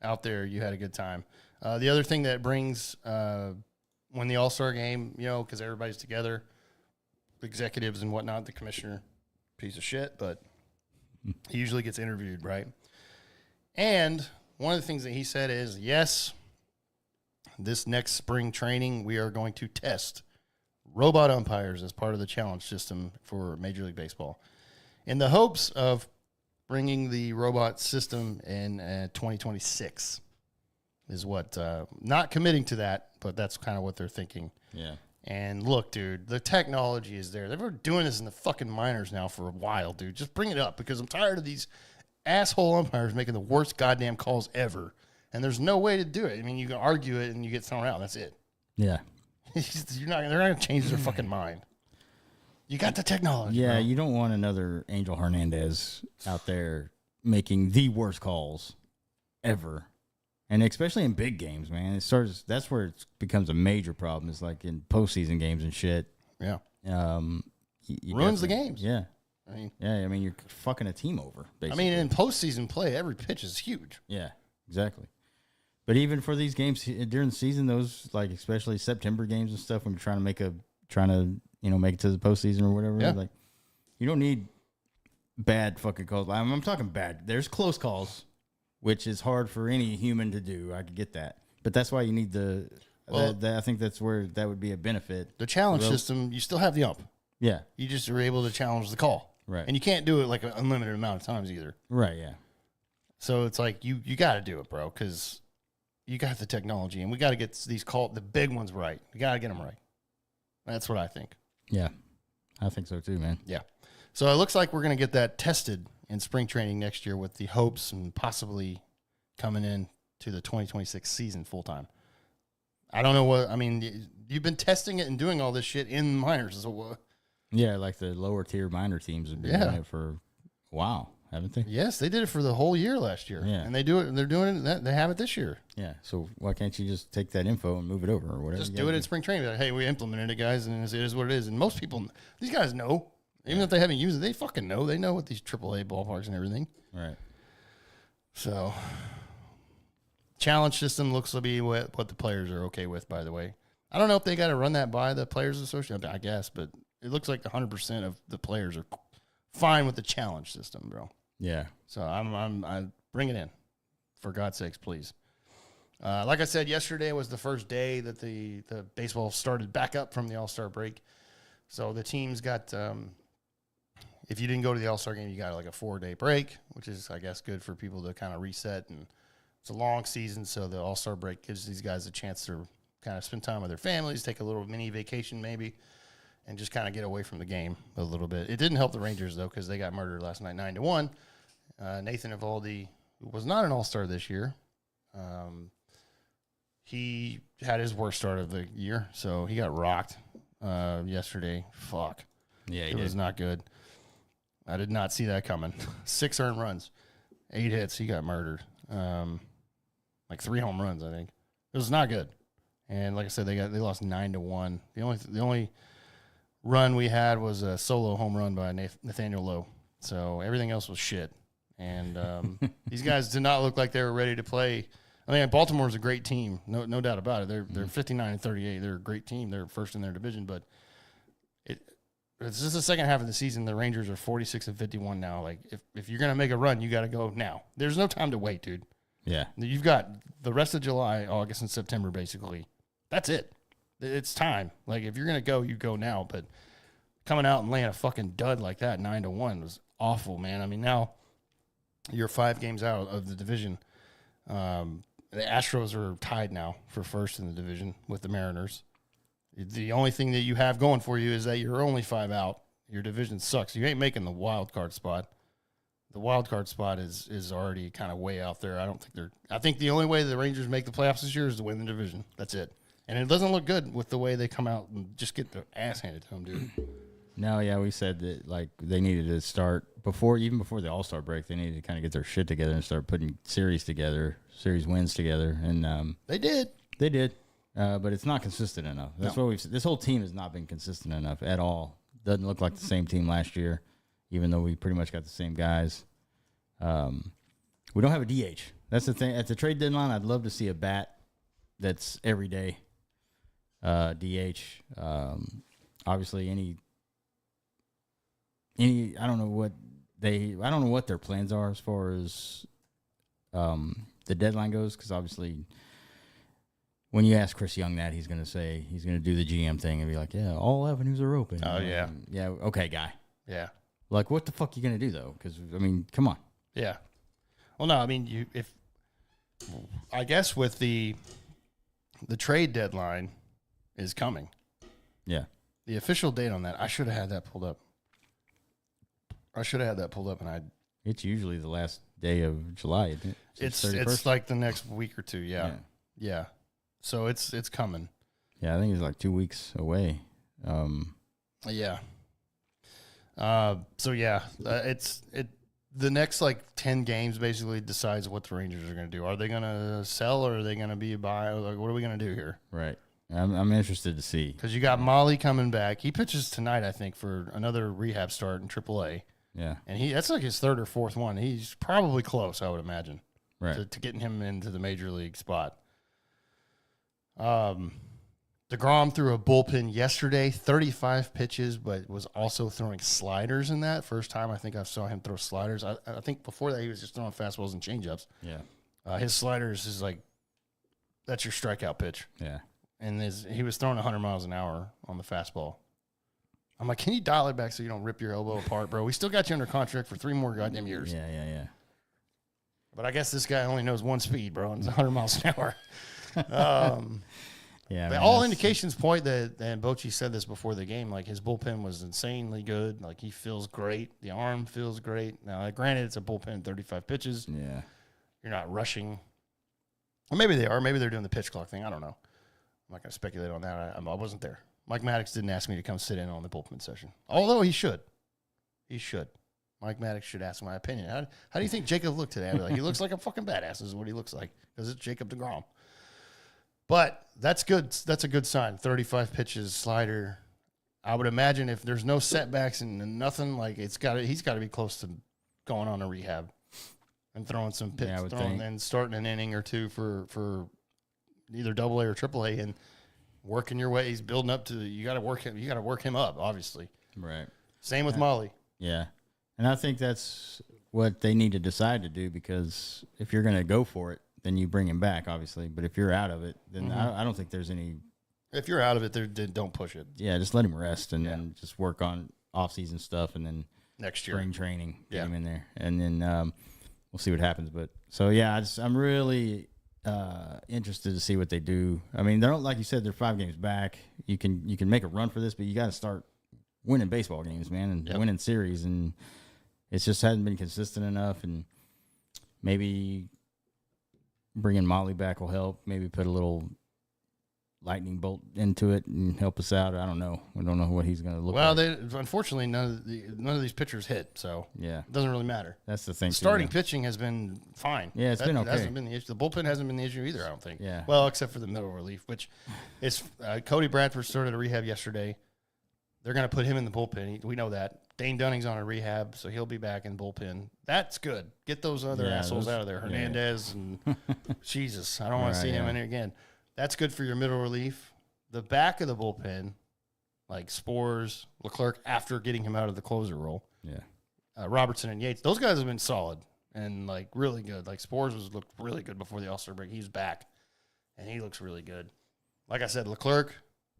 out there, you had a good time. The other thing that brings when the All-Star game, because everybody's together, executives and whatnot, the commissioner, piece of shit, but he usually gets interviewed, right? And one of the things that he said is, yes, this next spring training, we are going to test robot umpires as part of the challenge system for Major League Baseball in the hopes of bringing the robot system in 2026 is what, not committing to that, but that's kind of what they're thinking. Yeah. And look, dude, the technology is there. They've been doing this in the fucking minors now for a while, dude. Just bring it up because I'm tired of these asshole umpires making the worst goddamn calls ever. And there's no way to do it. I mean, you can argue it and you get thrown out. That's it. Yeah. They're not going to change their fucking mind. You got the technology. Yeah, bro. you don't want another Angel Hernandez out there making the worst calls ever. And especially in big games, man. That's where it becomes a major problem. It's like in postseason games and shit. Yeah. You Ruins the games. Yeah. I mean, You're fucking a team over, basically. I mean, in postseason play, every pitch is huge. Yeah, exactly. But even for these games during the season, those like especially September games and stuff, when you're trying to make it to the postseason or whatever, Yeah. like you don't need bad fucking calls. I'm talking bad. There's close calls, which is hard for any human to do. I could get that, but that's why you need I think that's where that would be a benefit. The challenge system, you still have the ump. Yeah, You just are able to challenge the call. right. And you can't do it like an unlimited amount of times either. Right. Yeah. So it's like you got to do it, bro, because you got the technology, and we got to get the big ones right. You got to get them right. That's what I think. Yeah, I think so too, man. Yeah. So it looks like we're going to get that tested in spring training next year with the hopes and possibly coming in to the 2026 season full time. I don't know you've been testing it and doing all this shit in minors. So what? Yeah, like the lower tier minor teams have been doing it for a while, haven't they? Yes, they did it for the whole year last year. Yeah. And they do it. They're doing it. They have it this year. Yeah. So why can't you just take that info and move it over or whatever? Just do it in spring training. Like, hey, we implemented it, guys, and it is what it is. And most people, these guys know. Even if they haven't used it, they fucking know. They know what these AAA ballparks and everything. Right. So, challenge system looks to be what the players are okay with, by the way. I don't know if they got to run that by the Players Association, I guess, but it looks like 100% of the players are fine with the challenge system, bro. Yeah. So I bring it in, for God's sakes, please. Like I said, yesterday was the first day that the baseball started back up from the All-Star break. So the teams got, if you didn't go to the All-Star game, you got like a 4-day break, which is, I guess, good for people to kind of reset. And it's a long season, so the All-Star break gives these guys a chance to kind of spend time with their families, take a little mini vacation maybe, and just kind of get away from the game a little bit. It didn't help the Rangers, though, because they got murdered last night 9-1. Nathan Eovaldi, who was not an All-Star this year, he had his worst start of the year, so he got rocked yesterday. Fuck. Yeah, it was not good. I did not see that coming. 6 earned runs, 8 hits. He got murdered. Like 3 home runs, I think. It was not good. And like I said, they lost 9-1. The only run we had was a solo home run by Nathaniel Lowe. So everything else was shit. And these guys did not look like they were ready to play. I mean, Baltimore's a great team, no doubt about it. They're 59-38. They're a great team. They're first in their division, but it's just the second half of the season. The Rangers are 46-51 now. Like, if you're gonna make a run, you got to go now. There's no time to wait, dude. Yeah, you've got the rest of July, August, and September basically. That's it. It's time. Like, if you're gonna go, you go now. But coming out and laying a fucking dud like that, 9-1, was awful, man. I mean, now you're 5 games out of the division. The Astros are tied now for first in the division with the Mariners. The only thing that you have going for you is that you're only 5 out. Your division sucks. You ain't making the wild card spot. The wild card spot is already kind of way out there. I think the only way the Rangers make the playoffs this year is to win the division. That's it. And it doesn't look good with the way they come out and just get their ass handed to them, dude. No, yeah, we said that like they needed to start even before the All-Star break. They needed to kind of get their shit together and start putting series wins together, and they did. They did, but it's not consistent enough. That's what we've said. This whole team has not been consistent enough at all. Doesn't look like the same team last year, even though we pretty much got the same guys. We don't have a DH. That's the thing. At the trade deadline, I'd love to see a bat that's every day. DH. Obviously, any. I don't know what their plans are as far as the deadline goes, because obviously when you ask Chris Young that, he's going to say he's going to do the GM thing and be like, yeah, all avenues are open. Oh, yeah. Yeah, okay, guy. Yeah. Like, what the fuck are you going to do, though? Because, I mean, come on. Yeah. Well, no, I mean, I guess with the trade deadline is coming. Yeah. The official date on that, I should have had that pulled up. And It's usually the last day of July, isn't it? It's like the next week or two, yeah. So it's coming. Yeah, I think it's like 2 weeks away. Yeah. So yeah, the next like 10 games basically decides what the Rangers are going to do. Are they going to sell or are they going to be a buy? Like, what are we going to do here? Right. I'm interested to see. Because you got Molly coming back. He pitches tonight, I think, for another rehab start in AAA. Yeah. And that's like his 3rd or 4th one. He's probably close, I would imagine, right, to getting him into the major league spot. DeGrom threw a bullpen yesterday, 35 pitches, but was also throwing sliders in that. First time I think I saw him throw sliders. I think before that he was just throwing fastballs and changeups. Yeah. His sliders is like, that's your strikeout pitch. Yeah. And he was throwing 100 miles an hour on the fastball. I'm like, can you dial it back so you don't rip your elbow apart, bro? We still got you under contract for 3 more goddamn years. Yeah. But I guess this guy only knows one speed, bro, and it's 100 miles an hour. Yeah. But all indications point that, and Bochy said this before the game, like his bullpen was insanely good. Like he feels great. The arm feels great. Now, granted, it's a bullpen, 35 pitches. Yeah. You're not rushing. Or maybe they are. Maybe they're doing the pitch clock thing. I don't know. I'm not going to speculate on that. I wasn't there. Mike Maddox didn't ask me to come sit in on the bullpen session. Although he should. He should. Mike Maddox should ask my opinion. How do you think Jacob looked today? I'd be like, he looks like a fucking badass is what he looks like. Because it's Jacob DeGrom. But that's good. That's a good sign. 35 pitches, slider. I would imagine if there's no setbacks and nothing, like he's got to be close to going on a rehab and throwing some pitches and starting an inning or two for either AA or AAA and working your way. He's building up to. You got to work him. You got to work him up, obviously. Right. Same with Molly. Yeah, and I think that's what they need to decide to do, because if you're going to go for it, then you bring him back, obviously. But if you're out of it, then I don't think there's any. If you're out of it, then don't push it. Yeah, just let him rest and then just work on off-season stuff, and then next year. spring training. Get Yeah. him in there, and then we'll see what happens. But so yeah, I'm really interested to see what they do. I mean, they're like you said, they're 5 games back. You can make a run for this, but you got to start winning baseball games, man, and winning series, and it just hasn't been consistent enough. And maybe bringing Molly back will help. Maybe put a little lightning bolt into it and help us out. I don't know. We don't know what he's going to look like. Well, unfortunately, none of these pitchers hit, so yeah, it doesn't really matter. that's the thing. Starting pitching has been fine. Yeah, it's been okay. Hasn't been the issue. The bullpen hasn't been the issue either, I don't think. Yeah. Well, except for the middle relief, which is Cody Bradford started a rehab yesterday. They're going to put him in the bullpen. We know that. Dane Dunning's on a rehab, so he'll be back in bullpen. That's good. Get those other assholes out of there. Hernandez and Jesus. I don't want to see him in it again. That's good for your middle relief. The back of the bullpen, like Spores, Leclerc, after getting him out of the closer role. Yeah. Robertson and Yates, those guys have been solid and like really good. Like Spores looked really good before the All-Star break. He's back, and he looks really good. Like I said, Leclerc,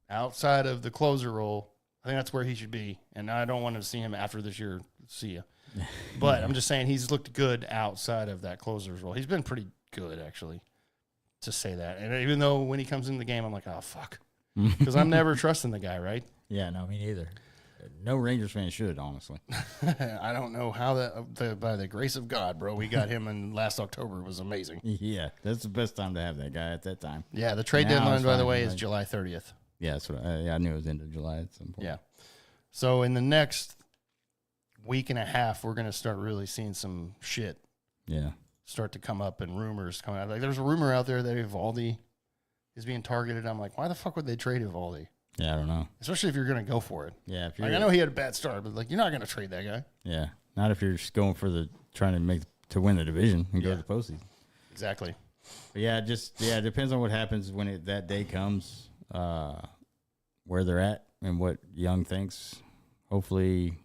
outside of the closer role, I think that's where he should be. And I don't want to see him after this year. See ya. But I'm just saying he's looked good outside of that closer's role. He's been pretty good, actually, to say that. And even though when he comes in the game, I'm like, oh, fuck. Because I'm never trusting the guy, right? Yeah, no, me neither. No Rangers fan should, honestly. I don't know how that, by the grace of God, bro, we got him in last October. It was amazing. Yeah, that's the best time to have that guy at that time. Yeah, the trade deadline, by the way, is July 30th. Yeah, that's what I knew it was end of July at some point. Yeah. So in the next week and a half, we're going to start really seeing some shit start to come up and rumors come out. Like there's a rumor out there that Evaldi is being targeted. I'm like, why the fuck would they trade Evaldi? Yeah, I don't know. Especially if you're going to go for it. Yeah, if you're, like, I know he had a bad start, but like you're not going to trade that guy. Yeah, not if you're just going for trying to win the division and go to the postseason. Exactly. But yeah, it depends on what happens when that day comes, where they're at and what Young thinks. Hopefully,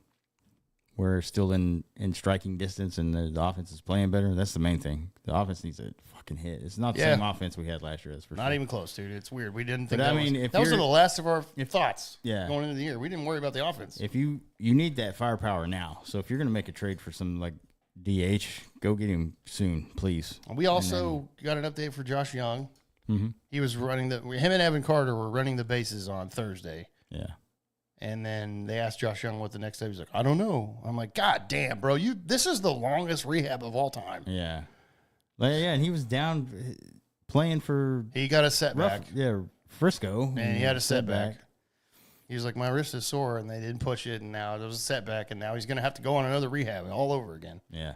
we're still in striking distance and the offense is playing better. That's the main thing. The offense needs a fucking hit. It's not the same offense we had last year. That's for sure. Not even close, dude. It's weird. We didn't think that was the last of our thoughts going into the year. We didn't worry about the offense. If you need that firepower now. So if you're going to make a trade for some like DH, go get him soon, please. We also got an update for Josh Young. Mm-hmm. He was him and Evan Carter were running the bases on Thursday. Yeah. And then they asked Josh Young what the next day. He's like, I don't know. I'm like, God damn, bro. This is the longest rehab of all time. Yeah. And he was down playing for... He got a setback. Frisco. And he had a setback. He was like, my wrist is sore, and they didn't push it, and now there was a setback, and now he's going to have to go on another rehab all over again. Yeah.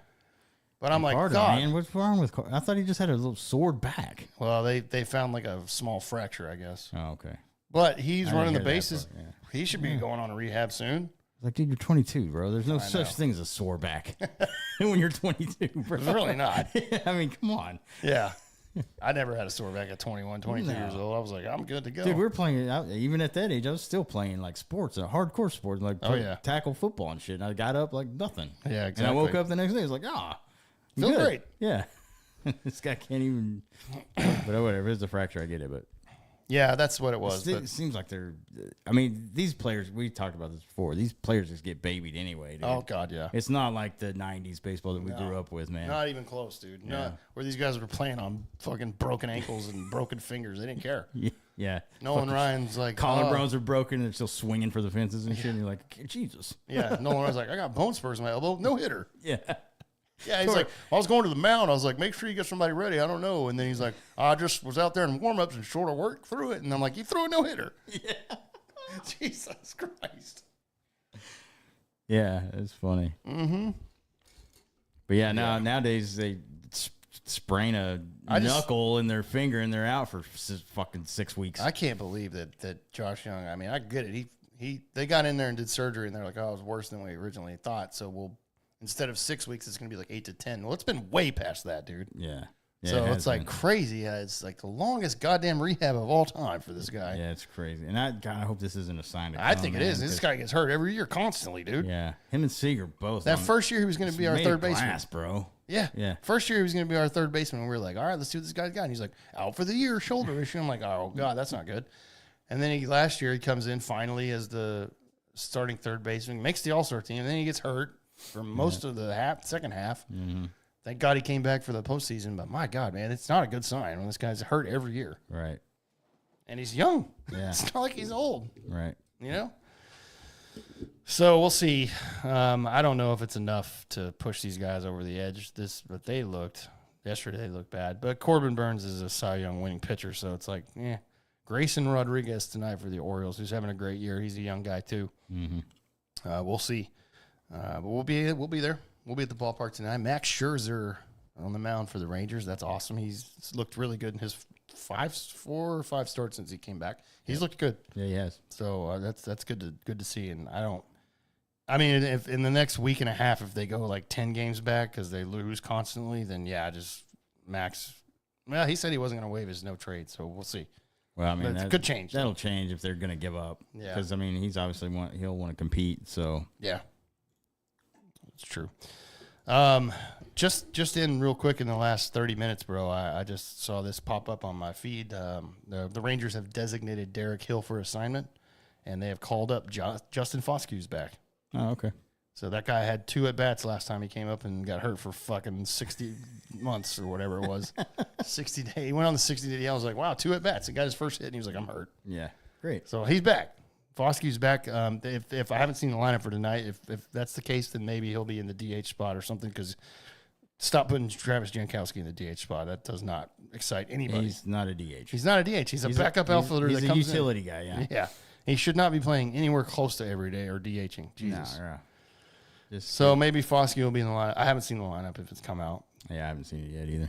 But I'm like, Carter, God. Man, what's wrong with Carter? I thought he just had a little sore back. Well, they found like a small fracture, I guess. Oh, okay. But he's running the bases. Part, yeah. He should be going on a rehab soon. Like, dude, you're 22, bro. There's no such thing as a sore back when you're 22, bro. There's really not. I mean, come on. Yeah. I never had a sore back at 21, 22 years old. I was like, I'm good to go. Dude, we were playing, even at that age, I was still playing like sports, hardcore sports, like tackle football and shit. And I got up like nothing. Yeah, exactly. And I woke up the next day, I was like, feel good. Great. Yeah. This guy can't even, but whatever. It's a fracture, I get it, but. Yeah, that's what it was. It seems like these players, we talked about this before, these players just get babied anyway, dude. Oh, God, yeah. It's not like the 90s baseball that we grew up with, man. Not even close, dude. Yeah. Where these guys were playing on fucking broken ankles and broken fingers. They didn't care. Yeah. Nolan Ryan's like... Collarbones are broken and they're still swinging for the fences and shit, and you're like, Jesus. Yeah, Nolan Ryan's like, I got bone spurs in my elbow. No hitter. Yeah. Yeah, he's like, I was going to the mound. I was like, make sure you get somebody ready. I don't know. And then he's like, I just was out there in warm-ups and sort of worked through it. And I'm like, you threw a no-hitter. Yeah. Jesus Christ. Yeah, it's funny. Mm-hmm. But yeah, nowadays they sprain a knuckle in their finger and they're out for fucking 6 weeks. I can't believe that Josh Young, I mean, I get it. They got in there and did surgery and they're like, oh, it was worse than we originally thought. So instead of 6 weeks, it's going to be like 8 to 10. Well, it's been way past that, dude. Yeah. So it's like crazy. Yeah, it's like the longest goddamn rehab of all time for this guy. Yeah, it's crazy. And I hope this isn't a sign to come, I think it is. This guy gets hurt every year constantly, dude. Yeah. Him and Seager both. That first year he was going to be our third baseman. Glass, bro. Yeah. Yeah. First year he was going to be our third baseman. And we were like, all right, let's see what this guy's got. And he's like, out for the year, shoulder issue. I'm like, oh, God, that's not good. And then last year he comes in finally as the starting third baseman, makes the All-Star team, and then he gets hurt. for most of the second half. Mm-hmm. Thank God he came back for the postseason. But my God, man, it's not a good sign when this guy's hurt every year. Right. And he's young. Yeah. It's not like he's old. Right. You know? So we'll see. I don't know if it's enough to push these guys over the edge. But yesterday they looked bad. But Corbin Burns is a Cy Young winning pitcher, so it's like, Grayson Rodriguez tonight for the Orioles, who's having a great year. He's a young guy too. Mm-hmm. We'll see. But we'll be there. We'll be at the ballpark tonight. Max Scherzer on the mound for the Rangers. That's awesome. He's looked really good in his 4 or 5 starts since he came back. He's looked good. Yeah, he has. So that's good to see. And if in the next week and a half, if they go like 10 games back because they lose constantly, then just Max. Well, he said he wasn't going to waive his no trade, so we'll see. Well, I mean, that could change. That'll change if they're going to give up. Yeah. Because, I mean, he's obviously he'll want to compete, so. Yeah. It's true. Just in real quick in the last 30 minutes, bro, I just saw this pop up on my feed. The Rangers have designated Derek Hill for assignment, and they have called up Justin Foskew's back. Oh, okay. So that guy had 2 at-bats last time he came up and got hurt for fucking 60 months or whatever it was. 60 days. He went on the 60-day DL. I was like, wow, 2 at-bats. He got his first hit, and he was like, I'm hurt. Yeah. Great. So he's back. Foskew's back. If I haven't seen the lineup for tonight, if that's the case, then maybe he'll be in the DH spot or something because stop putting Travis Jankowski in the DH spot. That does not excite anybody. He's not a DH. He's not a DH. He's a backup outfielder that comes He's a utility guy, yeah. Yeah. He should not be playing anywhere close to every day or DHing. Jesus. No, So maybe Foskew will be in the lineup. I haven't seen the lineup if it's come out. Yeah, I haven't seen it yet either.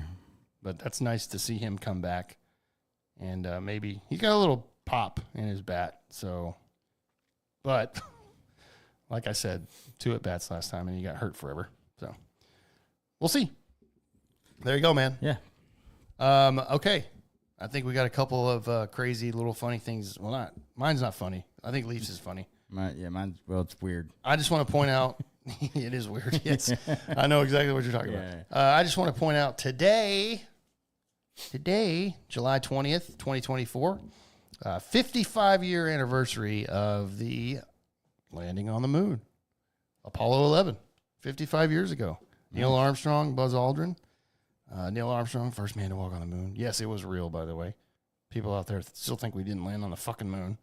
But that's nice to see him come back. And maybe he got a little pop in his bat. So, but like I said, 2 at-bats last time and he got hurt forever. So we'll see. There you go, man. Yeah. Okay. I think we got a couple of crazy little funny things. Well, mine's not funny. I think Leafs is funny. Mine's, it's weird. I just want to point out, it is weird. Yes. I know exactly what you're talking about. I just want to point out today, July 20th, 2024, 55-year anniversary of the landing on the moon, Apollo 11, 55 years ago. Nice. Neil Armstrong, Buzz Aldrin. Neil Armstrong, first man to walk on the moon. Yes, it was real, by the way. People out there still think we didn't land on the fucking moon.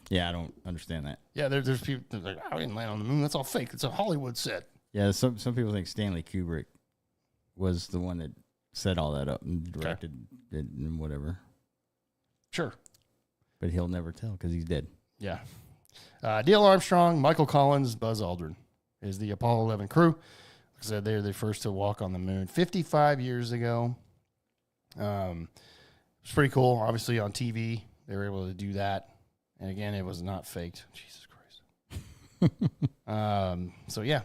Yeah, I don't understand that. Yeah, there's people that are like, we didn't land on the moon. That's all fake. It's a Hollywood set. Yeah, some people think Stanley Kubrick was the one that set all that up and directed it and whatever. Sure. But he'll never tell because he's dead. Yeah. Neil Armstrong, Michael Collins, Buzz Aldrin is the Apollo 11 crew. Like I said, they're the first to walk on the moon 55 years ago. It's pretty cool. Obviously on TV, they were able to do that. And again, it was not faked. Jesus Christ. So, yeah,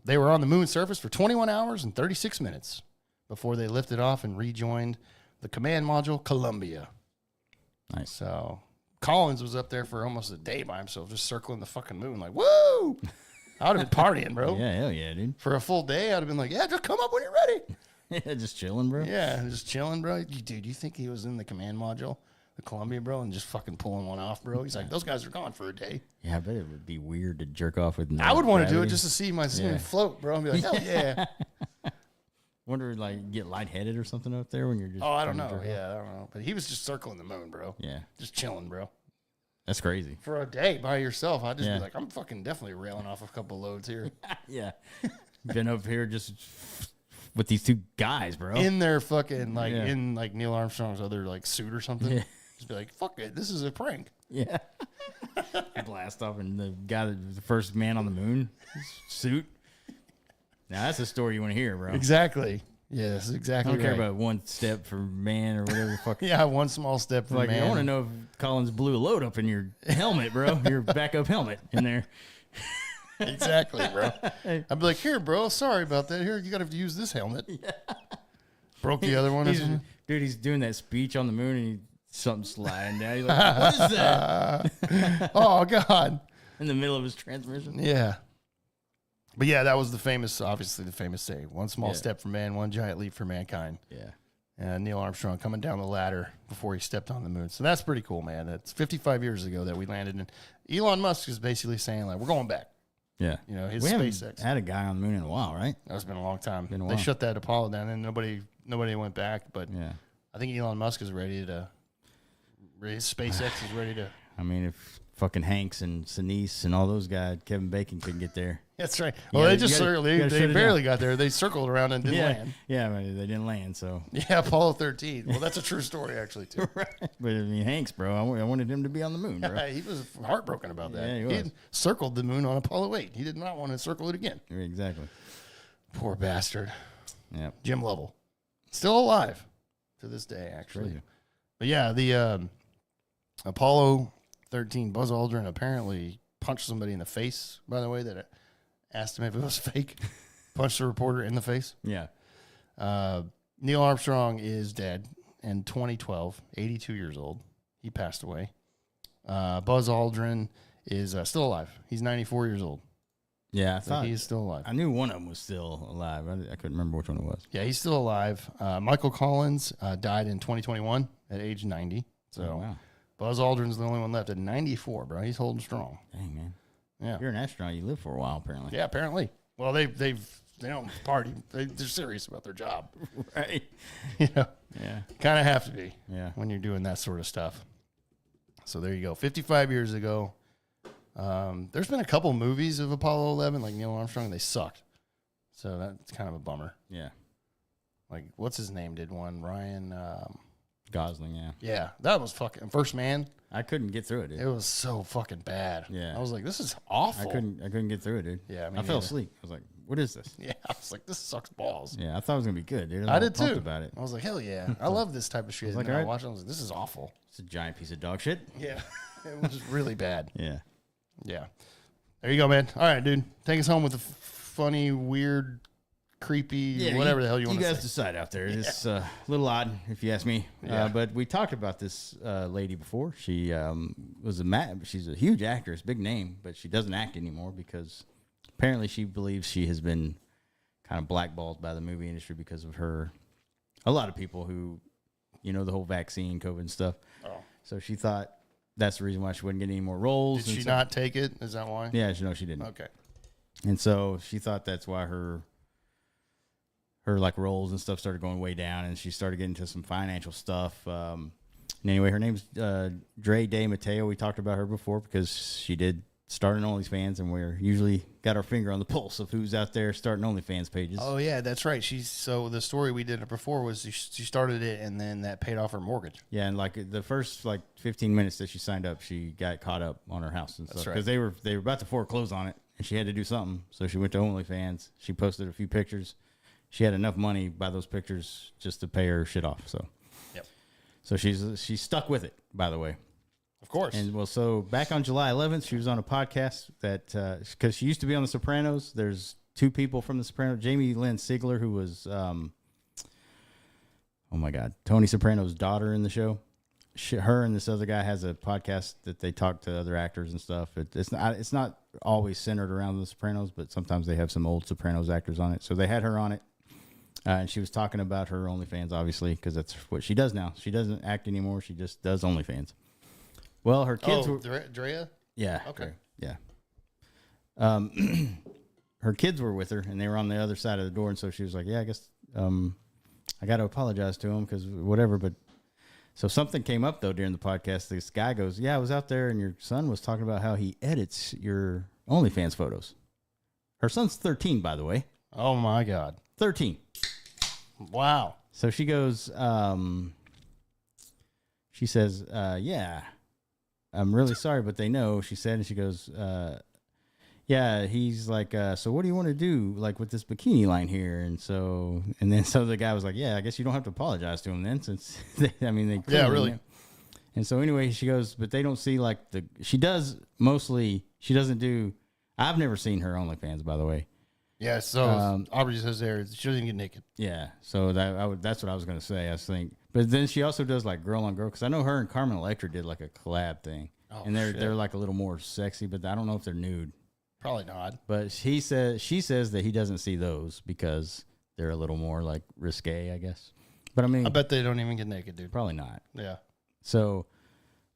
they were on the moon's surface for 21 hours and 36 minutes before they lifted off and rejoined the command module, Columbia. Nice. So, Collins was up there for almost a day by himself, just circling the fucking moon like, woo! I would have been partying, bro. Yeah, hell yeah, dude. For a full day, I'd have been like, yeah, just come up when you're ready. Yeah, just chilling, bro. Yeah, just chilling, bro. Dude, you think he was in the command module? The Columbia, bro, and just fucking pulling one off, bro. He's like, those guys are gone for a day. Yeah, I bet it would be weird to jerk off with no I would want to do it gravity. just to see my float, bro, and be like, hell yeah. Wonder, like, get lightheaded or something up there when you're just... Oh, I don't know. Yeah, I don't know. But he was just circling the moon, bro. Yeah. Just chilling, bro. That's crazy. For a day by yourself, I'd just be like, I'm fucking definitely railing off a couple loads here. Yeah. Been up here just with these 2 guys, bro. In their fucking, like, in, like, Neil Armstrong's other, like, suit or something. Yeah. Just be like, fuck it, this is a prank. Yeah. Blast off, and the guy that was the first man on the moon suit. Now, that's a story you want to hear, bro. Exactly. Yes, exactly. I don't care about one step for man or whatever the fuck. Yeah, one small step for like, man. I want to know if Collins blew a load up in your helmet, bro. Your backup helmet in there. Exactly, bro. I'd be like, here, bro, sorry about that. Here, you got to use this helmet. Yeah. Broke the other one. Dude, he's doing that speech on the moon, and something's sliding down. He's like, what is that? Oh, God. In the middle of his transmission. Yeah. But yeah, that was obviously the famous saying. One small step for man, one giant leap for mankind. Yeah. And Neil Armstrong coming down the ladder before he stepped on the moon. So that's pretty cool, man. That's 55 years ago that we landed. And Elon Musk is basically saying, like, we're going back. Yeah. You know, his we haven't SpaceX. had a guy on the moon in a while, right? That's been a long time. Been a They while. shut that Apollo down, and nobody went back. But Yeah. I think Elon Musk is ready to. His SpaceX is ready to. I mean, if fucking Hanks and Sinise and all those guys, Kevin Bacon couldn't get there. That's right. You Well, gotta- they just you gotta- circled. you gotta They shut it barely down. got there. They circled around and didn't land. Yeah, but they didn't land, so. Yeah, Apollo 13. Well, that's a true story, actually, too. Right. But I mean, Hanks, bro, I wanted him to be on the moon, bro. He was heartbroken about that. Yeah, he was. circled the moon on Apollo 8. He did not want to circle it again. Exactly. Poor bastard. Yeah. Jim Lovell. Still alive to this day, actually. Crazy. But yeah, the Apollo 13, Buzz Aldrin apparently punched somebody in the face, by the way, that asked him if it was fake. Punched a reporter in the face. Yeah. Neil Armstrong is dead in 2012, 82 years old. He passed away. Buzz Aldrin is still alive. He's 94 years old. Yeah, I So thought he is still alive. I knew one of them was still alive. I couldn't remember which one it was. Yeah, he's still alive. Michael Collins died in 2021 at age 90. So Oh, wow. Buzz Aldrin's the only one left at 94, bro. He's holding strong. Dang, man. Yeah. You're an astronaut. You live for a while, apparently. Yeah, apparently. Well, they don't party. They're serious about their job. Right. You know, Yeah. kind of have to be Yeah. when you're doing that sort of stuff. So there you go. 55 years ago. There's been a couple movies of Apollo 11, like Neil Armstrong, and they sucked. So that's kind of a bummer. Yeah. Like, what's his name did one? Ryan. Gosling, yeah. Yeah, that was fucking First Man. I couldn't get through it, dude. It was so fucking bad. Yeah. I was like, this is awful. I couldn't get through it, dude. Yeah, me I fell neither. asleep. I was like, what is this? Yeah, I was like, this sucks balls. Yeah, I thought it was gonna be good, dude. I was did all pumped too. about it. I was like, hell yeah. I love this type of shit. like, And then I alright. watched it, I was like, this is awful. It's a giant piece of dog shit. Yeah. It was really bad. Yeah. Yeah. There you go, man. All right, dude. Take us home with a funny, weird, creepy, whatever the hell you want You to guys say. decide out there. It's a little odd, if you ask me. Yeah. But we talked about this lady before. She was she's a huge actress, big name, but she doesn't act anymore because apparently she believes she has been kind of blackballed by the movie industry because of her. A lot of people who, the whole vaccine, COVID and stuff. Oh. So she thought that's the reason why she wouldn't get any more roles. Did she not take it? Is that why? Yeah, she didn't. Okay. And so she thought that's why her like roles and stuff started going way down, and she started getting into some financial stuff. And anyway, her name's Dre Day Mateo. We talked about her before because she did start an OnlyFans, and we're usually got our finger on the pulse of who's out there starting OnlyFans pages. Oh, yeah, that's right. So the story we did before was she started it, and then that paid off her mortgage. Yeah, and like the first 15 minutes that she signed up, she got caught up on her house and stuff right. because they were about to foreclose on it, and she had to do something. So she went to OnlyFans. She posted a few pictures. She had enough money by those pictures just to pay her shit off. So, Yep. So she's stuck with it, by the way. Of course. And well, so back on July 11th, she was on a podcast that because she used to be on The Sopranos. There's two people from The Sopranos. Jamie Lynn Sigler, who was oh my God, Tony Soprano's daughter in the show. Her and this other guy has a podcast that they talk to other actors and stuff. It's not always centered around The Sopranos, but sometimes they have some old Sopranos actors on it. So they had her on it. And she was talking about her OnlyFans, obviously, because that's what she does now. She doesn't act anymore. She just does OnlyFans. Well, her kids were... Drea? Yeah. Okay. Yeah. Her kids were with her, and they were on the other side of the door, and so she was like, yeah, I guess I got to apologize to him because whatever, but... So something came up, though, during the podcast. This guy goes, yeah, I was out there, and your son was talking about how he edits your OnlyFans photos. Her son's 13, by the way. Oh, my God. 13. Wow. So she goes, she says, yeah, I'm really sorry, but they know, she said, and she goes, yeah, he's like, so what do you want to do, like, with this bikini line here? And so the guy was like, yeah, I guess you don't have to apologize to him then, since, they Yeah, clearly really. knew. And so anyway, she goes, but they don't see, like, she doesn't do, I've never seen her OnlyFans, by the way. Yeah, so Aubrey says there, she doesn't get naked. Yeah, so that's what I was going to say, I think. But then she also does, like, girl on girl, because I know her and Carmen Electra did, like, a collab thing. Oh, and they're shit. like a little more sexy, but I don't know if they're nude. Probably not. But she says that he doesn't see those because they're a little more, like, risque, I guess. But I mean, I bet they don't even get naked, dude. probably not. Yeah. So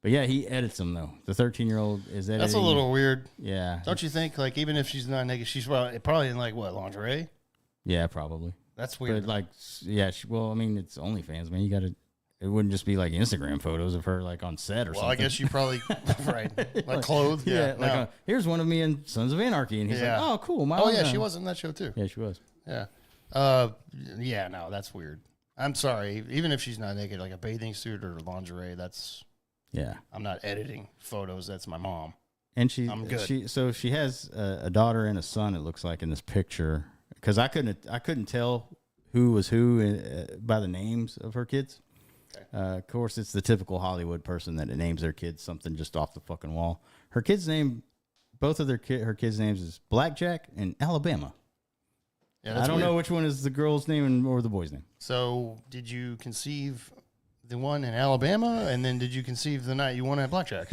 But yeah, he edits them though. The 13-year-old is editing. That's a little weird. Yeah. Don't you think? Like, even if she's not naked, she's probably in like what, lingerie? Yeah, probably. That's weird. But like, yeah. Well, I mean, it's OnlyFans, man. You got to. It wouldn't just be like Instagram photos of her like on set or something. Well, I guess you probably right, like clothed. Yeah. Like here's one of me in Sons of Anarchy, and he's like, oh, cool. Oh yeah, she was in that show too. Yeah, she was. Yeah. Yeah. No, that's weird. I'm sorry. Even if she's not naked, like a bathing suit or lingerie, that's. Yeah. I'm not editing photos. That's my mom. And I'm good. She has a daughter and a son. It looks like in this picture, because I couldn't tell who was who by the names of her kids. Okay. Of course, it's the typical Hollywood person that names their kids something just off the fucking wall. Her kids' name, both of her kids' names is Blackjack and Alabama. Yeah, I don't know which one is the girl's name or the boy's name. So, did you conceive the one in Alabama, and then did you conceive the night you won at Blackjack?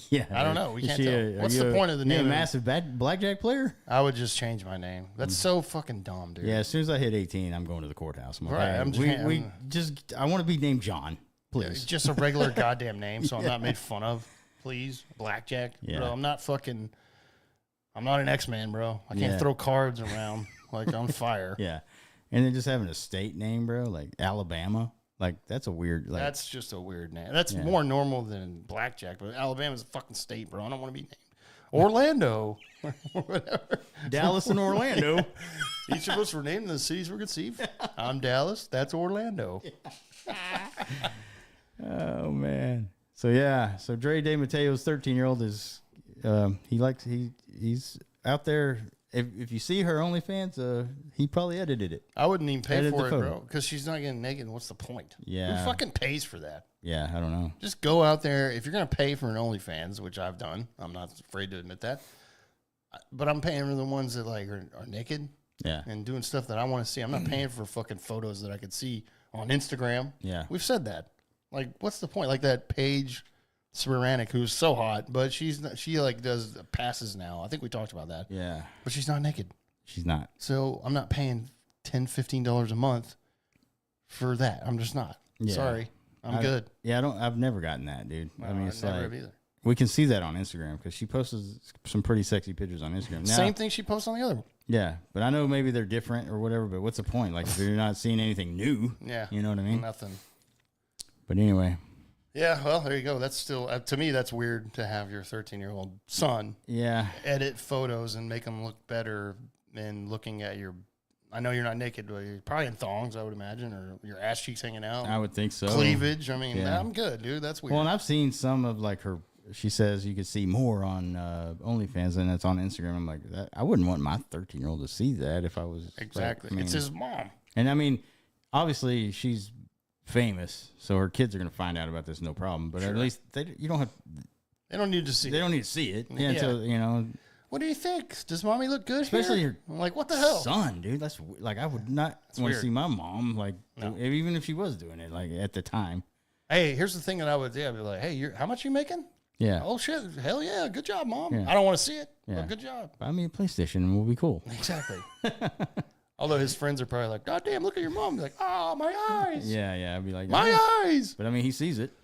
Yeah, I don't know. We can't tell. What's the point of the name? A massive blackjack player? I would just change my name. That's so fucking dumb, dude. Yeah, as soon as I hit 18, I'm going to the courthouse. Right. I want to be named John, please. Just a regular goddamn name, so I'm not made fun of. Please, Blackjack. Yeah. Bro, I'm not an X-Man, bro. I can't throw cards around like on fire. Yeah, and then just having a state name, bro, like Alabama. Like, that's a weird... Like, that's just a weird name. That's more normal than Blackjack, but Alabama's a fucking state, bro. I don't want to be named Orlando. Or whatever. Dallas and Orlando. Yeah. Each of us were named in the cities we're conceived. I'm Dallas. That's Orlando. Oh, man. So Dre De Mateo's 13-year-old is... he's out there... If you see her OnlyFans, he probably edited it. I wouldn't even pay for it, bro, because she's not getting naked. What's the point? Yeah. Who fucking pays for that? Yeah, I don't know. Just go out there. If you're going to pay for an OnlyFans, which I've done, I'm not afraid to admit that, but I'm paying for the ones that like are naked and doing stuff that I want to see. I'm not paying for fucking photos that I could see on Instagram. Yeah. We've said that. Like, what's the point? Like that Paige Sporanic, who's so hot, but she like does passes now. I think we talked about that. Yeah. But she's not naked. She's not. So I'm not paying $10, $15 a month for that. I'm just not. Yeah. Sorry. I'm good. Yeah, I've never gotten that, dude. I mean, it's like, either. We can see that on Instagram because she posts some pretty sexy pictures on Instagram. Now, same thing she posts on the other one. Yeah, but I know maybe they're different or whatever, but what's the point? Like, if you're not seeing anything new, you know what I mean? Nothing. But anyway. Yeah, well, there you go. That's still, to me, that's weird to have your 13-year-old son edit photos and make them look better and looking at your, I know you're not naked, but you're probably in thongs, I would imagine, or your ass cheeks hanging out. I would think so. Cleavage. I mean, I'm good, dude. That's weird. Well, and I've seen some of like her, she says you could see more on OnlyFans and it's on Instagram. I'm like, I wouldn't want my 13-year-old to see that if I was. Exactly. Like, I mean, it's his mom. And I mean, obviously she's famous, so her kids are going to find out about this no problem. But at least they don't need to see it. Yeah, until, you know. What do you think? Does mommy look good? Especially here? I'm like, what the hell, son, dude? That's like, I would not want to see my mom like, even if she was doing it like at the time. Hey, here's the thing that I would do. I'd be like, hey, how much you making? Yeah. Oh shit! Hell yeah! Good job, mom. Yeah. I don't want to see it. Yeah. But good job. Buy me a PlayStation and we'll be cool. Exactly. Although his friends are probably like, God damn, look at your mom. Be like, oh, my eyes. Yeah. I'd be like, my eyes. But I mean, he sees it.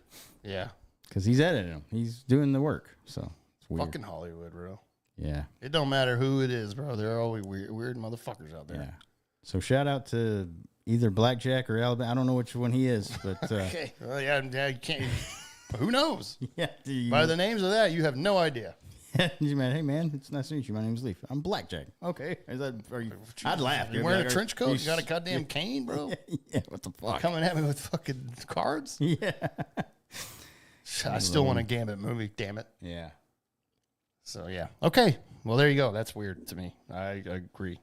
Yeah. Because he's editing them. He's doing the work. So it's weird. Fucking Hollywood, bro. Yeah. It don't matter who it is, bro. There are always weird motherfuckers out there. Yeah. So shout out to either Blackjack or Alabama. I don't know which one he is, but okay. Well, yeah, you can't. Who knows? Yeah. By the names of that, you have no idea. You man, hey man, it's nice to meet you. My name's Leaf. I'm Blackjack. Okay, I'd laugh. You wearing a trench coat? You got a goddamn cane, bro? Yeah. What the fuck? Coming at me with fucking cards? Yeah. I still want a Gambit movie. Damn it. Yeah. So yeah. Okay. Well, there you go. That's weird to me. I agree.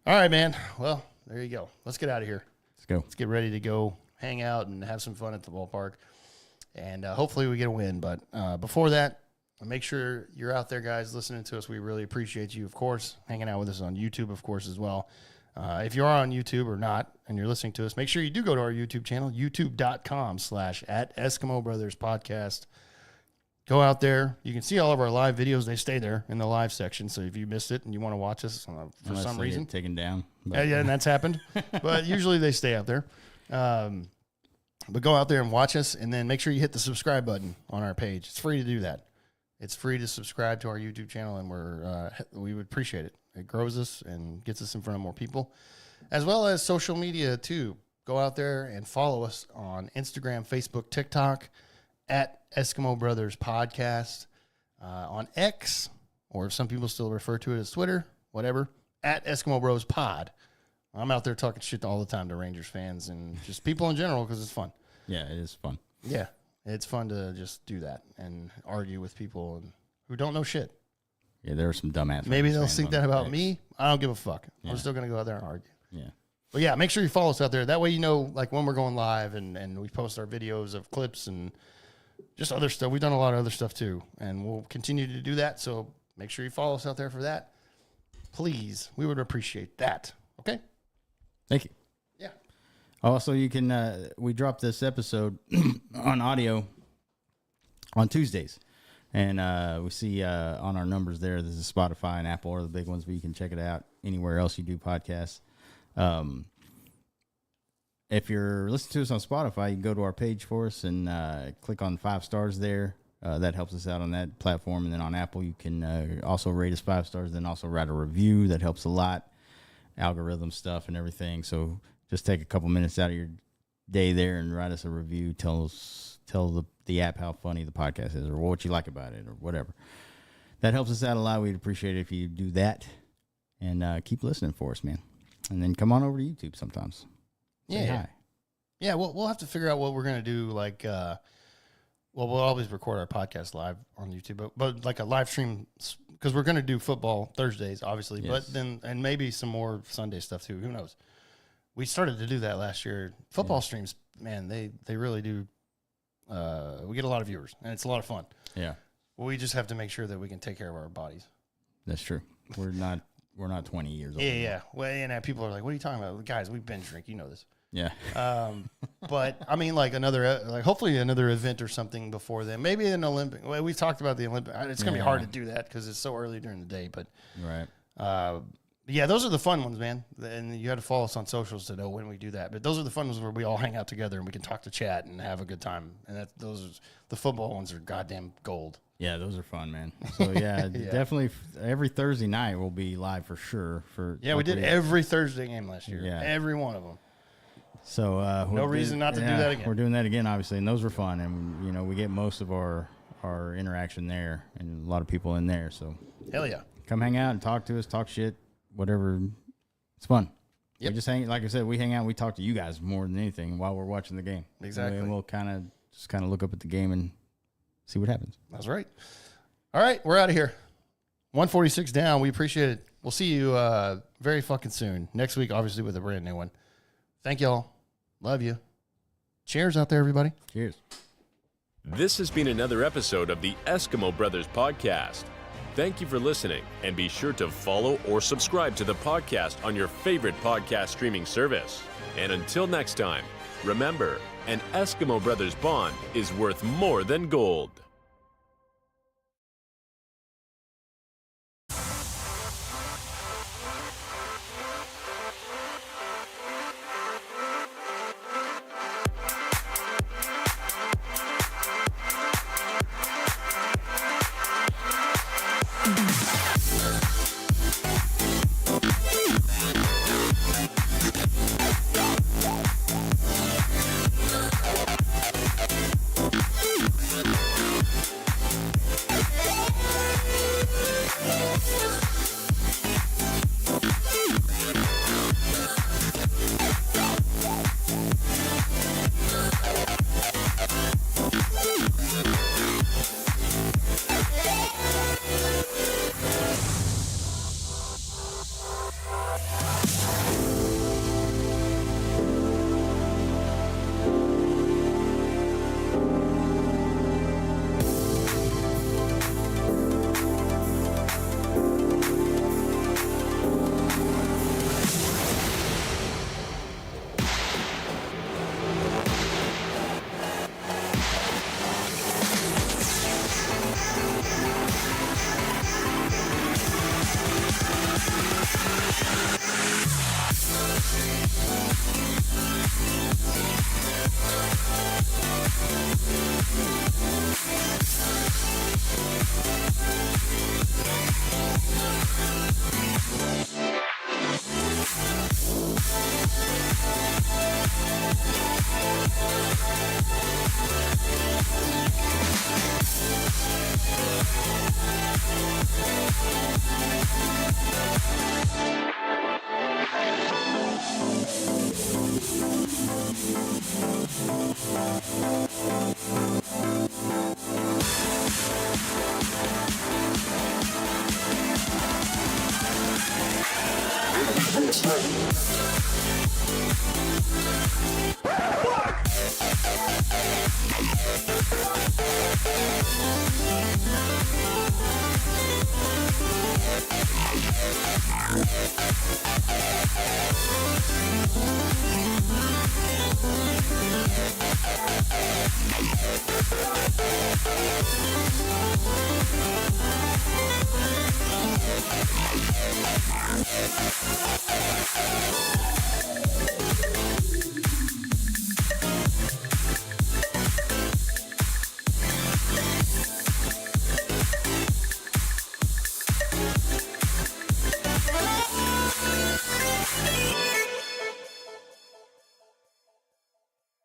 All right, man. Well, there you go. Let's get out of here. Let's go. Let's get ready to go hang out and have some fun at the ballpark, and hopefully we get a win. But before that, make sure you're out there, guys, listening to us. We really appreciate you, of course, hanging out with us on YouTube, of course, as well. If you are on YouTube or not and you're listening to us, make sure you do go to our YouTube channel, youtube.com/@Eskimo Brothers Podcast. Go out there. You can see all of our live videos. They stay there in the live section. So if you missed it and you want to watch us for some reason. Taken down. Yeah, and that's happened. But usually they stay out there. But go out there and watch us, and then make sure you hit the subscribe button on our page. It's free to do that. It's free to subscribe to our YouTube channel, and we would appreciate it. It grows us and gets us in front of more people, as well as social media too. Go out there and follow us on Instagram, Facebook, TikTok at Eskimo Brothers Podcast, on X, or some people still refer to it as Twitter, whatever, at Eskimo Bros Pod. I'm out there talking shit all the time to Rangers fans and just people in general because it's fun. Yeah, it is fun. Yeah, it's fun to just do that and argue with people who don't know shit. Yeah, there are some dumbass. Maybe they'll think that about me. I don't give a fuck. Yeah. I'm still going to go out there and argue. Yeah. But yeah, make sure you follow us out there. That way you know like when we're going live and we post our videos of clips and just other stuff. We've done a lot of other stuff too, and we'll continue to do that. So make sure you follow us out there for that. Please, we would appreciate that. Okay? Thank you. Yeah. Also, you can, we dropped this episode on audio on Tuesdays. And we see on our numbers there, this is Spotify and Apple are the big ones, but you can check it out anywhere else you do podcasts. If you're listening to us on Spotify, you can go to our page for us and click on 5 stars there. That helps us out on that platform. And then on Apple, you can also rate us 5 stars, then also write a review. That helps a lot. Algorithm stuff and everything. So just take a couple minutes out of your day there and write us a review. Tell the app how funny the podcast is or what you like about it or whatever. That helps us out a lot. We'd appreciate it if you do that. And keep listening for us, man. And then come on over to YouTube sometimes. Say hi. Yeah, we'll have to figure out what we're going to do. Like, we'll always record our podcast live on YouTube, but like a live stream, because we're going to do football Thursdays, obviously, Yes. but then, and maybe some more Sunday stuff too. Who knows? We started to do that last year. Football streams, man, they really do. We get a lot of viewers, and it's a lot of fun. Yeah. We just have to make sure that we can take care of our bodies. That's true. We're not 20 years old. Yeah. Well, and people are like, "What are you talking about, guys? We binge drink. You know this." Yeah. But I mean, like hopefully another event or something before then. Maybe an Olympic. Well, we've talked about the Olympic. It's gonna be hard to do that because it's so early during the day. But Right. yeah, those are the fun ones, man. And you have to follow us on socials to know when we do that. But those are the fun ones where we all hang out together and we can talk to chat and have a good time. And the football ones are goddamn gold. Yeah, those are fun, man. So yeah, definitely every Thursday night we'll be live for sure. We did every Thursday game last year. Yeah. Every one of them. So no reason not to do that again. We're doing that again, obviously, and those were fun. And we get most of our interaction there, and a lot of people in there. So hell yeah, come hang out and talk to us, talk shit, whatever. It's fun. Yep. We just hang, like I said, we hang out. And we talk to you guys more than anything while we're watching the game. Exactly. And we'll kind of look up at the game and see what happens. That's right. All right, we're out of here. 146 down. We appreciate it. We'll see you very fucking soon. Next week, obviously, with a brand new one. Thank y'all. Love you. Cheers out there, everybody. Cheers. This has been another episode of the Eskimo Brothers Podcast. Thank you for listening, and be sure to follow or subscribe to the podcast on your favorite podcast streaming service. And until next time, remember, an Eskimo Brothers bond is worth more than gold.